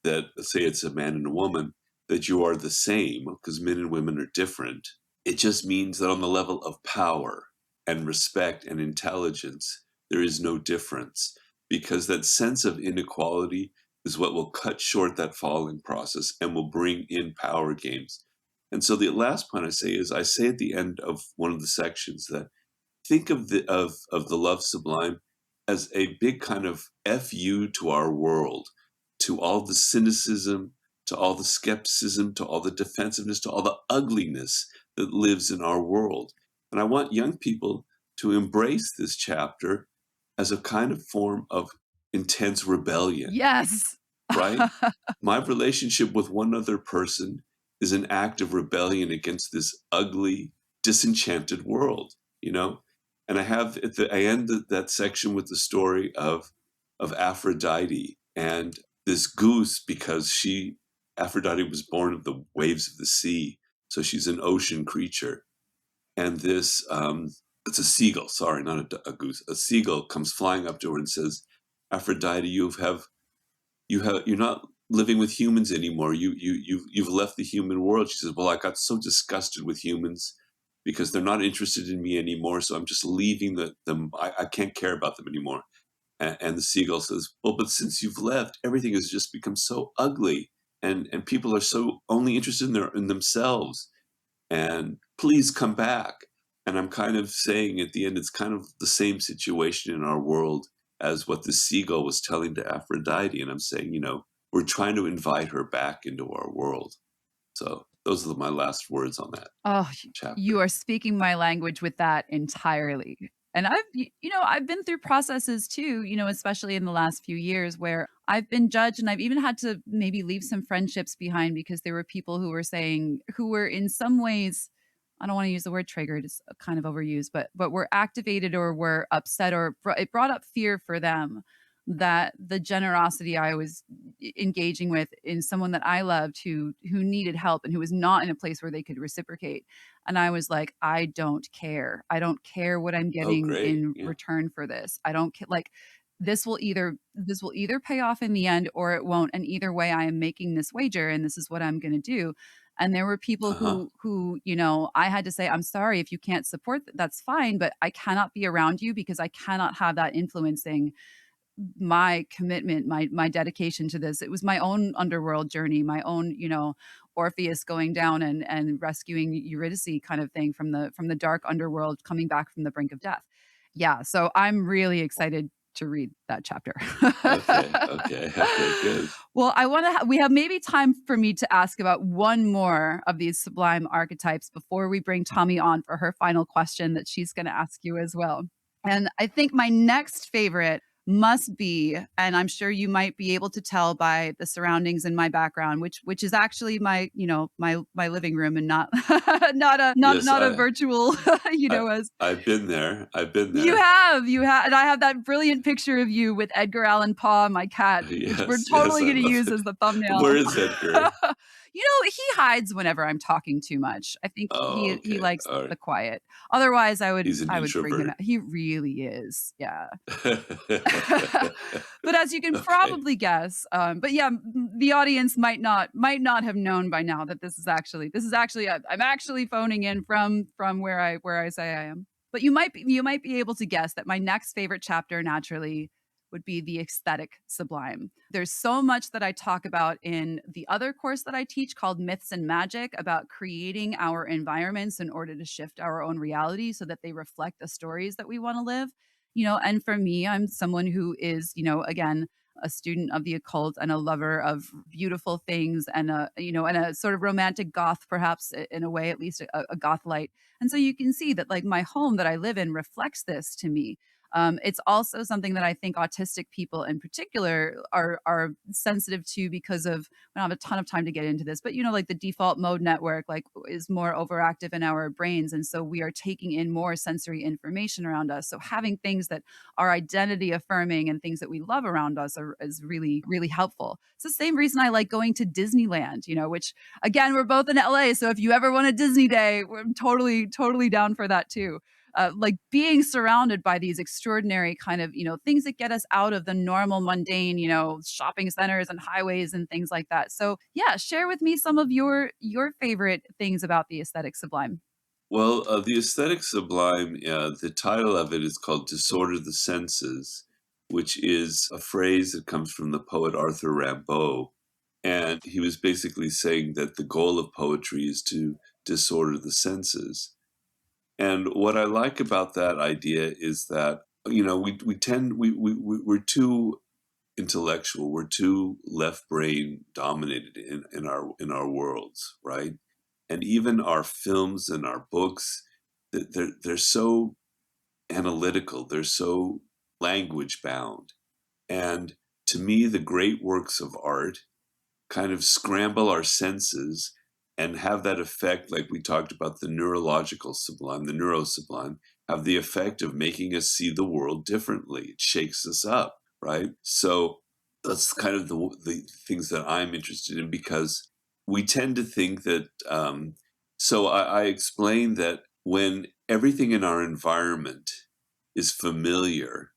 that, say it's a man and a woman, that you are the same, because men and women are different. It just means that on the level of power and respect and intelligence, there is no difference, because that sense of inequality is what will cut short that falling process and will bring in power games. And so the last point I say is I say at the end of one of the sections that think of the love sublime as a big kind of fu to our world, to all the cynicism, to all the skepticism, to all the defensiveness, to all the ugliness that lives in our world. And I want young people to embrace this chapter as a kind of form of intense rebellion, Yes. right? My relationship with one other person is an act of rebellion against this ugly, disenchanted world, you know? And I end that section with the story of Aphrodite and this goose because Aphrodite was born of the waves of the sea, so she's an ocean creature. And it's a seagull, sorry, not a goose. A seagull comes flying up to her and says, Aphrodite, you're not living with humans anymore. You've left the human world. She says, well, I got so disgusted with humans because they're not interested in me anymore. So I'm just leaving them. I can't care about them anymore. And the seagull says, well, but since you've left, everything has just become so ugly, and people are so only interested in themselves. And please come back. And I'm kind of saying at the end, it's kind of the same situation in our world as what the seagull was telling to Aphrodite. And I'm saying, we're trying to invite her back into our world. So those are my last words on that Oh, you chapter. are speaking my language with that entirely. And I've been through processes too, especially in the last few years where I've been judged and I've even had to maybe leave some friendships behind because there were people who were in some ways, I don't want to use the word triggered, it's kind of overused, but were activated or were upset or it brought up fear for them that the generosity I was engaging with in someone that I loved who needed help and who was not in a place where they could reciprocate. And I was like, I don't care. I don't care what I'm Oh, getting great. in Yeah. return for this. I don't like this will either pay off in the end or it won't. And either way, I am making this wager and this is what I'm gonna do. And there were people Uh-huh. I had to say, I'm sorry if you can't support that's fine, but I cannot be around you because I cannot have that influencing my commitment, my dedication to this. It was my own underworld journey, my own, Orpheus going down and rescuing Eurydice kind of thing from the dark underworld, coming back from the brink of death. Yeah, so I'm really excited to read that chapter. Okay. Okay. Okay. Good. Well, we have maybe time for me to ask about one more of these sublime archetypes before we bring Tommy on for her final question that she's going to ask you as well. And I think my next favorite must be, and I'm sure you might be able to tell by the surroundings in my background, which is actually my living room and not Yes, not a virtual, I as I've been there. I've been you there. have, and I have that brilliant picture of you with Edgar Allan Poe, my cat, which we're Yes, yes, totally I going to love use it. as the Where thumbnail. is Edgar? He hides whenever I'm talking too much. I think Oh, he okay. likes All the right. quiet. Otherwise, He's an I would bring him introvert. out. He really is. Yeah. But as you can Okay. probably guess, but yeah, the audience might not have known by now that I'm actually phoning in from where I say I am. But you might be able to guess that my next favorite chapter naturally would be the aesthetic sublime. There's so much that I talk about in the other course that I teach called Myths and Magic about creating our environments in order to shift our own reality so that they reflect the stories that we want to live. And for me, I'm someone who is, again, a student of the occult and a lover of beautiful things and a sort of romantic goth, perhaps in a way, at least a goth light. And so you can see that like my home that I live in reflects this to me. It's also something that I think autistic people in particular are sensitive to because of I don't have a ton of time to get into this, but like the default mode network like is more overactive in our brains. And so we are taking in more sensory information around us. So having things that are identity affirming and things that we love around us is really, really helpful. It's the same reason I like going to Disneyland, which again, we're both in LA. So if you ever want a Disney day, we're totally, totally down for that too. Like being surrounded by these extraordinary kind of things that get us out of the normal mundane shopping centers and highways and things like that. So yeah, share with me some of your favorite things about the aesthetic sublime. Well, the aesthetic sublime, the title of it is called Disorder the Senses, which is a phrase that comes from the poet Arthur Rimbaud. And he was basically saying that the goal of poetry is to disorder the senses. And what I like about that idea is that, we tend, we're too intellectual, we're too left brain dominated in our worlds, right? And even our films and our books, they're so analytical, they're so language bound. And to me, the great works of art kind of scramble our senses and have that effect, like we talked about the neurological sublime, the neurosublime, have the effect of making us see the world differently. It shakes us up, right? So that's kind of the things that I'm interested in because we tend to think that. So I explained that when everything in our environment is familiar,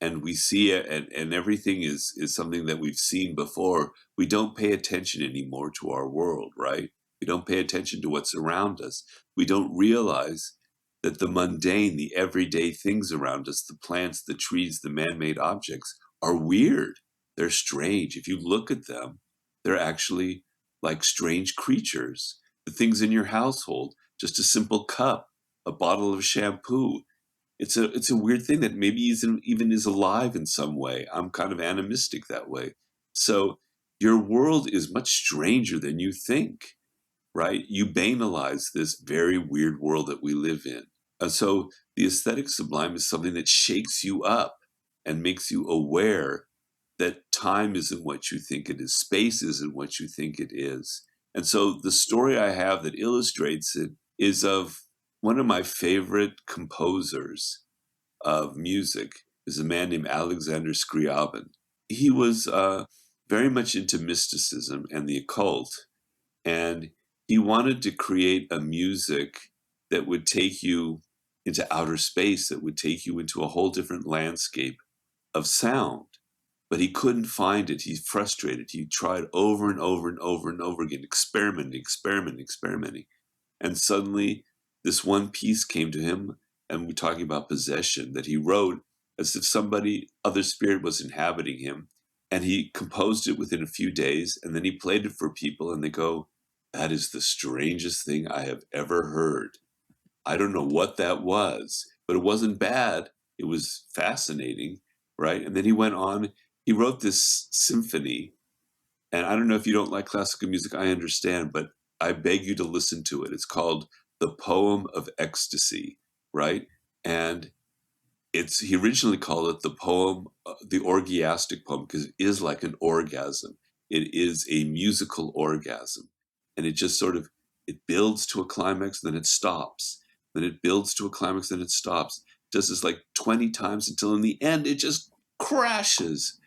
and we see it and everything is something that we've seen before, we don't pay attention anymore to our world, right? We don't pay attention to what's around us. We don't realize that the mundane, the everyday things around us, the plants, the trees, the man-made objects are weird. They're strange. If you look at them, they're actually like strange creatures. The things in your household, just a simple cup, a bottle of shampoo, it's a weird thing that maybe isn't even is alive in some way. I'm kind of animistic that way. So your world is much stranger than you think, right? You banalize this very weird world that we live in. And so the aesthetic sublime is something that shakes you up and makes you aware that time isn't what you think it is, space isn't what you think it is. And so the story I have that illustrates it is of one of my favorite composers of music. is a man named Alexander Scriabin. He was very much into mysticism and the occult, and he wanted to create a music that would take you into outer space, that would take you into a whole different landscape of sound. But he couldn't find it. He's frustrated. He tried over and over and over and over again, experimenting. And suddenly, this one piece came to him, and we're talking about possession, that he wrote as if somebody, other spirit was inhabiting him. And he composed it within a few days, and then he played it for people, and they go, "That is the strangest thing I have ever heard." I don't know what that was, but it wasn't bad. It was fascinating, right? And then he went on, he wrote this symphony. And I don't know if you don't like classical music, I understand, but I beg you to listen to it. It's called The Poem of Ecstasy, right? And he originally called it the poem, the orgiastic poem, because it is like an orgasm. It is a musical orgasm. And it just sort of, it builds to a climax, then it stops. Then it builds to a climax, then it stops. It does this like 20 times until in the end, it just crashes.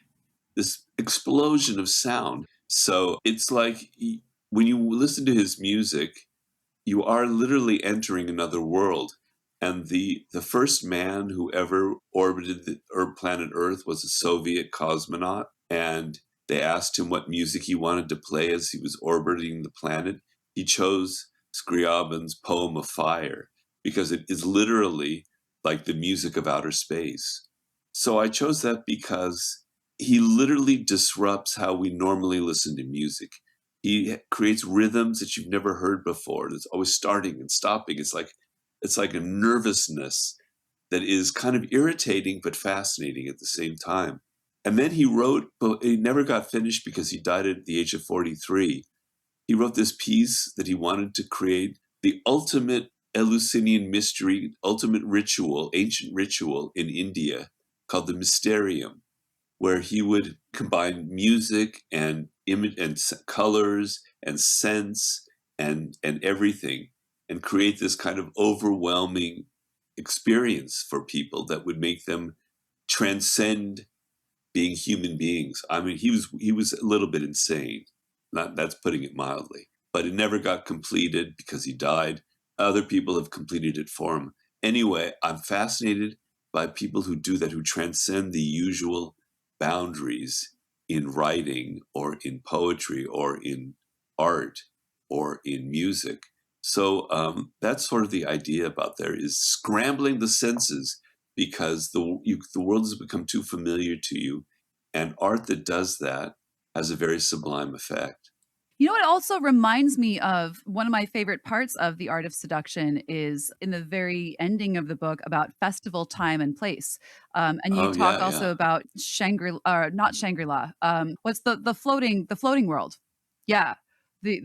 This explosion of sound. So it's like when you listen to his music, you are literally entering another world. And the first man who ever orbited the planet Earth was a Soviet cosmonaut. And they asked him what music he wanted to play as he was orbiting the planet. He chose Scriabin's Poem of Fire because it is literally like the music of outer space. So I chose that because he literally disrupts how we normally listen to music. He creates rhythms that you've never heard before. It's always starting and stopping. It's like a nervousness that is kind of irritating but fascinating at the same time. And then he wrote, but he never got finished because he died at the age of 43. He wrote this piece that he wanted to create the ultimate Eleusinian mystery, ultimate ritual, ancient ritual in India called the Mysterium, where he would combine music and image and colors and sense and everything, and create this kind of overwhelming experience for people that would make them transcend being human beings. I mean, he was a little bit insane. That's putting it mildly. But it never got completed because he died. Other people have completed it for him. Anyway, I'm fascinated by people who do that, who transcend the usual boundaries in writing or in poetry or in art or in music. So that's sort of the idea about there is scrambling the senses because the world has become too familiar to you. And art that does that has a very sublime effect. You know, it also reminds me of one of my favorite parts of The Art of Seduction is in the very ending of the book about festival time and place. And you Oh, talk yeah, also yeah. about Shangri, or not Shangri-La. What's the floating world? Yeah. The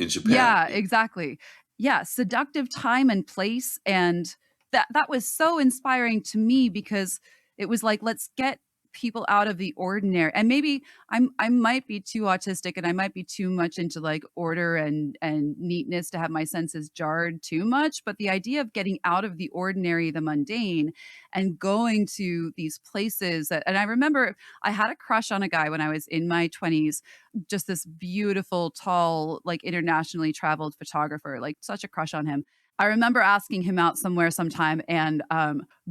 In Japan. yeah, Yeah. exactly. Yeah, seductive time and place, and that was so inspiring to me because it was like, let's get people out of the ordinary. And maybe I might be too autistic and I might be too much into like order and neatness to have my senses jarred too much, but the idea of getting out of the ordinary, the mundane, and going to these places that, and I remember I had a crush on a guy when I was in my 20s, just this beautiful, tall, like internationally traveled photographer, like such a crush on him. I remember asking him out somewhere sometime, and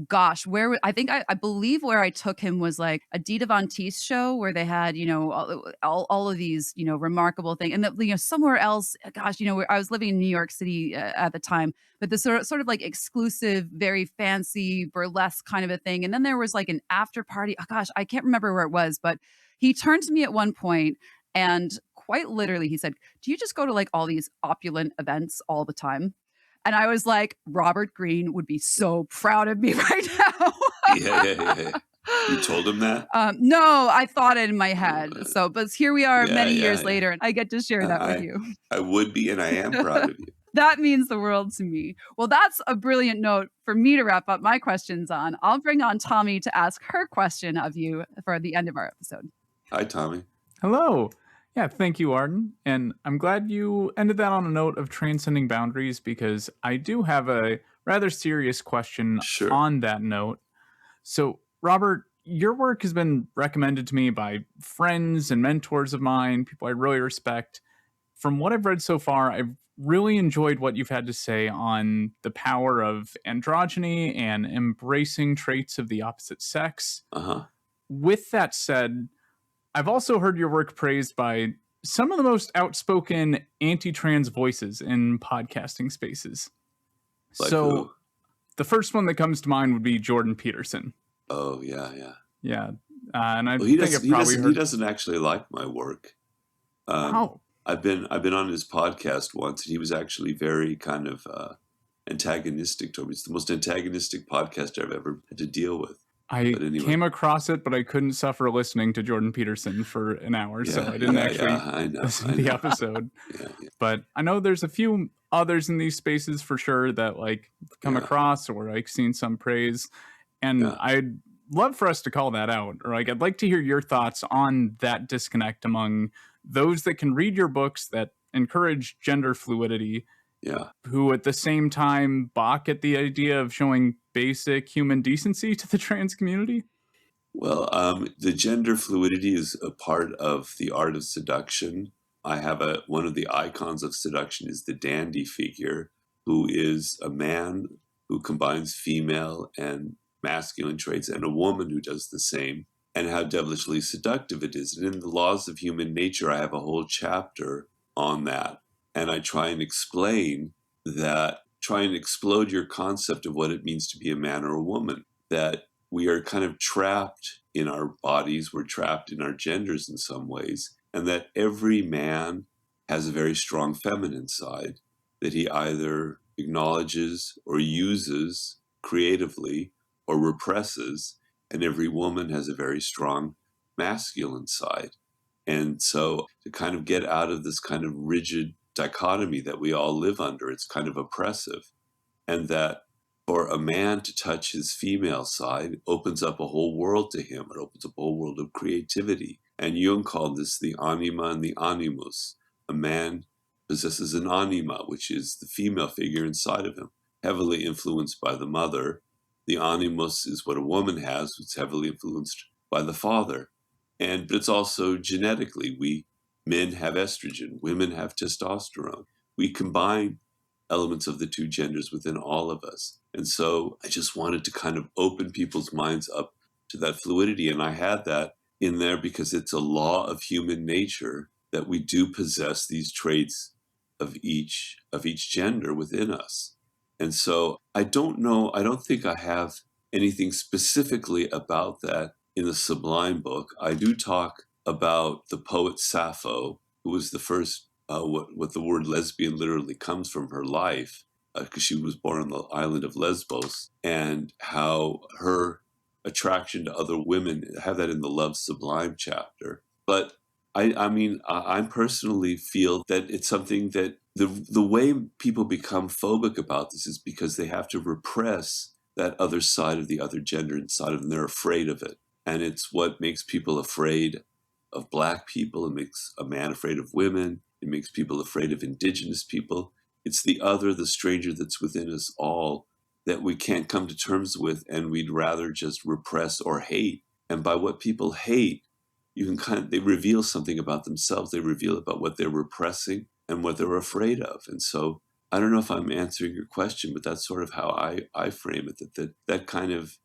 gosh, I think I believe where I took him was like a Dita Von Teese show where they had, you know, all of these, you know, remarkable things. And, you know, somewhere else, gosh, you know, where I was living in New York City at the time, but this sort of like exclusive, very fancy burlesque kind of a thing. And then there was like an after party. Oh, gosh, I can't remember where it was, but he turned to me at one point and quite literally he said, "Do you just go to like all these opulent events all the time?" And I was like, Robert Greene would be so proud of me right now. Yeah. You told him that? No, I thought it in my head. Uh, So, but here we are many years yeah. later, and I get to share that with I you. I would be, and I am proud of you. That means the world to me. Well, that's a brilliant note for me to wrap up my questions on. I'll bring on Tommy to ask her question of you for the end of our episode. Hi, Tommy. Hello. Yeah, thank you, Arden. And I'm glad you ended that on a note of transcending boundaries because I do have a rather serious question Sure. on that note. So, Robert, your work has been recommended to me by friends and mentors of mine, people I really respect. From what I've read so far, I've really enjoyed what you've had to say on the power of androgyny and embracing traits of the opposite sex. Uh-huh. With that said, I've also heard your work praised by some of the most outspoken anti trans voices in podcasting spaces. Like who? So the first one that comes to mind would be Jordan Peterson. Oh, yeah, yeah. Yeah. And I Well, he think does. I've probably He heard. doesn't actually like my work. Wow. I've been on his podcast once, and he was actually very kind of antagonistic toward me. It's the most antagonistic podcast I've ever had to deal with. I But anyway, came across it, but I couldn't suffer listening to Jordan Peterson for an hour, so yeah, I didn't actually I know, listen to the episode. yeah, yeah, But I know there's a few others in these spaces for sure that like come yeah, across or like seen some praise, and yeah. I'd love for us to call that out. Or like I'd like to hear your thoughts on that disconnect among those that can read your books that encourage gender fluidity, Yeah. who at the same time balk at the idea of showing basic human decency to the trans community. Well, the gender fluidity is a part of the art of seduction. I have one of the icons of seduction is the dandy figure, who is a man who combines female and masculine traits, and a woman who does the same, and how devilishly seductive it is. And in the laws of human nature, I have a whole chapter on that, and I try and explain that, try and explode your concept of what it means to be a man or a woman, that we are kind of trapped in our bodies, we're trapped in our genders in some ways, and that every man has a very strong feminine side that he either acknowledges or uses creatively or represses, and every woman has a very strong masculine side. And so to kind of get out of this kind of rigid dichotomy that we all live under, it's kind of oppressive. And that for a man to touch his female side opens up a whole world to him. It opens up a whole world of creativity. And Jung called this the anima and the animus. A man possesses an anima, which is the female figure inside of him, heavily influenced by the mother. The animus is what a woman has, which is heavily influenced by the father. But it's also genetically. Men have estrogen, women have testosterone. We combine elements of the two genders within all of us. And so I just wanted to kind of open people's minds up to that fluidity. And I had that in there because it's a law of human nature that we do possess these traits of each gender within us. And so I don't think I have anything specifically about that in the Sublime book. I do talk about the poet Sappho, who was the first, what the word lesbian literally comes from, her life, because she was born on the island of Lesbos, and how her attraction to other women, have that in the Love Sublime chapter. But I personally feel that it's something that the way people become phobic about this is because they have to repress that other side of the other gender inside of them. They're afraid of it. And it's what makes people afraid of Black people. It makes a man afraid of women. It makes people afraid of Indigenous people. It's the other, the stranger that's within us all that we can't come to terms with, and we'd rather just repress or hate. And by what people hate, they reveal something about themselves. They reveal about what they're repressing and what they're afraid of. And so I don't know if I'm answering your question, but that's sort of how I frame it, that kind of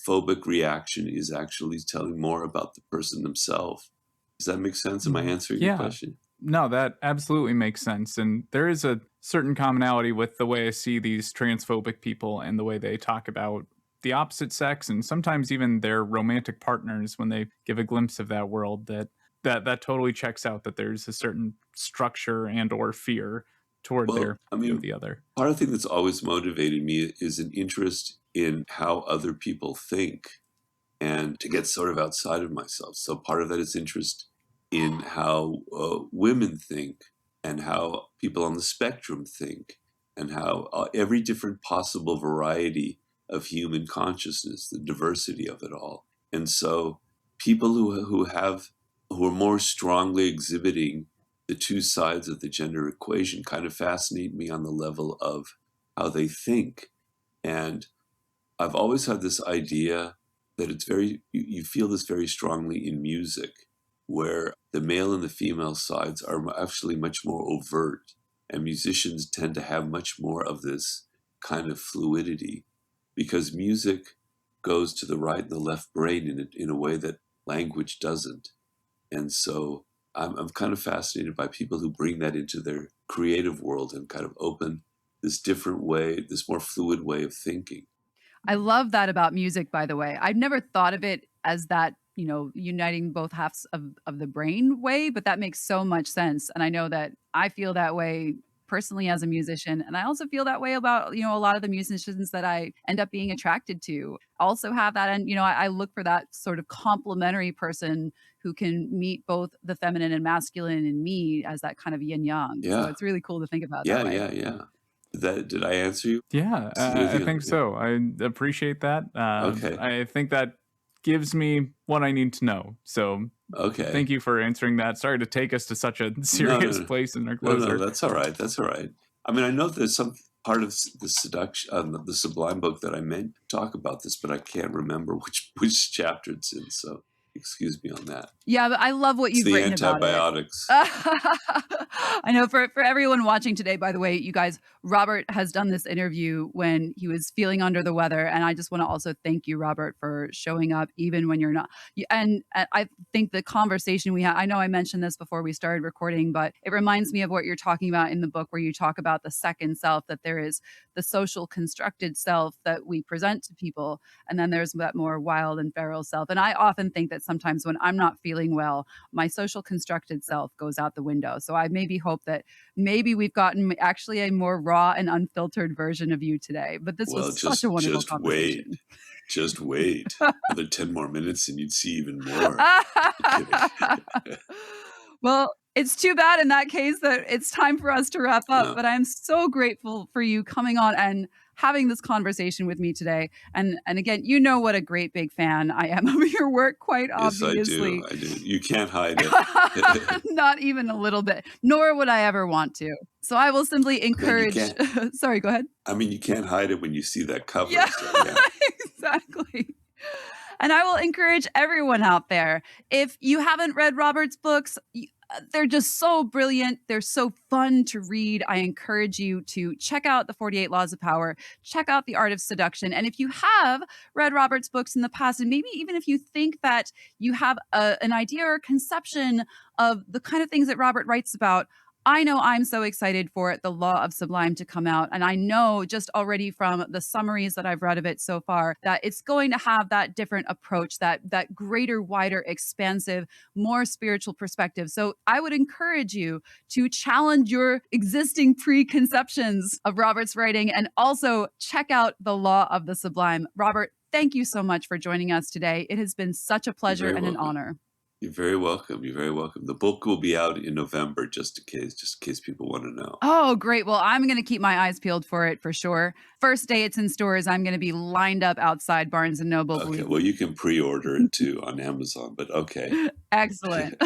phobic reaction is actually telling more about the person themselves. Does that make sense? Am I answering your question? No, that absolutely makes sense. And there is a certain commonality with the way I see these transphobic people and the way they talk about the opposite sex and sometimes even their romantic partners when they give a glimpse of that world, that totally checks out, that there's a certain structure and or fear toward their view of the other. Part of the thing that's always motivated me is an interest in how other people think and to get sort of outside of myself. So part of that is interest in how women think and how people on the spectrum think and how every different possible variety of human consciousness, the diversity of it all. And so people who are more strongly exhibiting the two sides of the gender equation kind of fascinate me on the level of how they think. And I've always had this idea that it's you feel this very strongly in music, where the male and the female sides are actually much more overt, and musicians tend to have much more of this kind of fluidity, because music goes to the right and the left brain in a way that language doesn't. And so I'm kind of fascinated by people who bring that into their creative world and kind of open this different way, this more fluid way of thinking. I love that about music, by the way. I've never thought of it as that, uniting both halves of the brain way, but that makes so much sense. And I know that I feel that way personally as a musician. And I also feel that way about, a lot of the musicians that I end up being attracted to also have that. And, I look for that sort of complementary person who can meet both the feminine and masculine in me as that kind of yin yang. Yeah. So it's really cool to think about that way. Yeah. Did I answer you? Yeah, I think so. I appreciate that. Okay. I think that gives me what I need to know. So Okay. thank you for answering that. Sorry to take us to such a serious place in our closer. No, that's all right. That's all right. I mean, I know there's some part of the seduction, the Sublime book that I meant to talk about this, but I can't remember which chapter it's in. So excuse me on that. Yeah, but I love what you've written about it. Antibiotics. I know for everyone watching today, by the way, you guys, Robert has done this interview when he was feeling under the weather. And I just want to also thank you, Robert, for showing up even when you're not. And I think the conversation we had, I know I mentioned this before we started recording, but it reminds me of what you're talking about in the book, where you talk about the second self, that there is the social constructed self that we present to people. And then there's that more wild and feral self. And I often think that sometimes when I'm not feeling well, my social constructed self goes out the window. So I maybe hope that maybe we've gotten actually a more raw and unfiltered version of you today. But this was such a wonderful conversation. Just wait. Another 10 more minutes and you'd see even more. Well, it's too bad in that case that it's time for us to wrap up. But I'm so grateful for you coming on and having this conversation with me today. And again, you know what a great big fan I am of your work, quite obviously. Yes, I do. You can't hide it. Not even a little bit, nor would I ever want to. So I will simply encourage... Sorry, go ahead. I mean, you can't hide it when you see that cover. Yeah, so, yeah. Exactly. And I will encourage everyone out there, if you haven't read Robert's books, they're just so brilliant. They're so fun to read. I encourage you to check out the 48 Laws of Power, check out the Art of Seduction. And if you have read Robert's books in the past, and maybe even if you think that you have an idea or conception of the kind of things that Robert writes about, I know I'm so excited for The Law of Sublime to come out. And I know just already from the summaries that I've read of it so far, that it's going to have that different approach, that greater, wider, expansive, more spiritual perspective. So I would encourage you to challenge your existing preconceptions of Robert's writing and also check out The Law of the Sublime. Robert, thank you so much for joining us today. It has been such a pleasure and an honor. You're very welcome. You're very welcome. The book will be out in November, just in case people want to know. Oh, great. Well, I'm going to keep my eyes peeled for it for sure. First day it's in stores, I'm going to be lined up outside Barnes & Noble. Okay. Well, you can pre-order it too on Amazon, but okay. Excellent.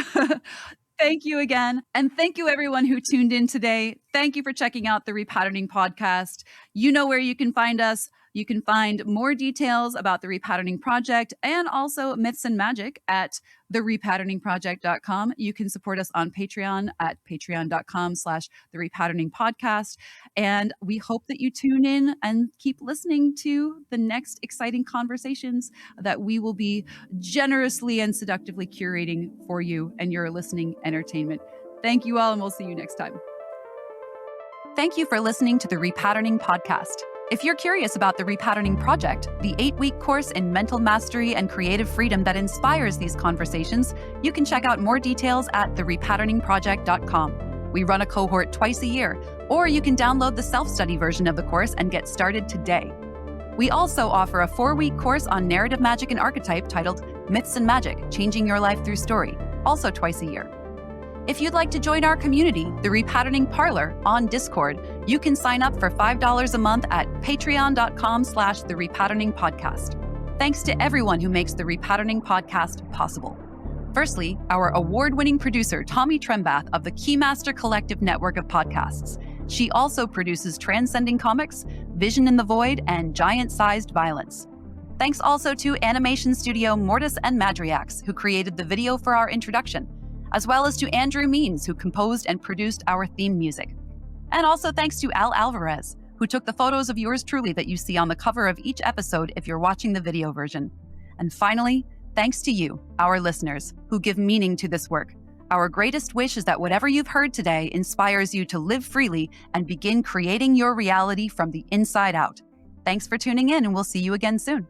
Thank you again. And thank you everyone who tuned in today. Thank you for checking out the Repatterning podcast. You know where you can find us. You can find more details about the Repatterning Project and also Myths and Magic at therepatterningproject.com. You can support us on Patreon at patreon.com/therepatterningpodcast. And we hope that you tune in and keep listening to the next exciting conversations that we will be generously and seductively curating for you and your listening entertainment. Thank you all, and we'll see you next time. Thank you for listening to the Repatterning Podcast. If you're curious about the Repatterning Project, the 8-week course in mental mastery and creative freedom that inspires these conversations, you can check out more details at therepatterningproject.com. We run a cohort twice a year, or you can download the self-study version of the course and get started today. We also offer a 4-week course on narrative magic and archetype titled Myths and Magic, Changing Your Life Through Story, also twice a year. If you'd like to join our community, the Repatterning Parlor, on Discord, you can sign up for $5 a month at patreon.com/therepatterningpodcast. Thanks to everyone who makes the Repatterning Podcast possible. Firstly, our award-winning producer, Tommy Trembath of the Keymaster Collective network of podcasts. She also produces Transcending Comics, Vision in the Void, and Giant-Sized Violence. Thanks also to animation studio Mortis and Madriax, who created the video for our introduction, as well as to Andrew Means, who composed and produced our theme music. And also thanks to Al Alvarez, who took the photos of yours truly that you see on the cover of each episode if you're watching the video version. And finally, thanks to you, our listeners, who give meaning to this work. Our greatest wish is that whatever you've heard today inspires you to live freely and begin creating your reality from the inside out. Thanks for tuning in, and we'll see you again soon.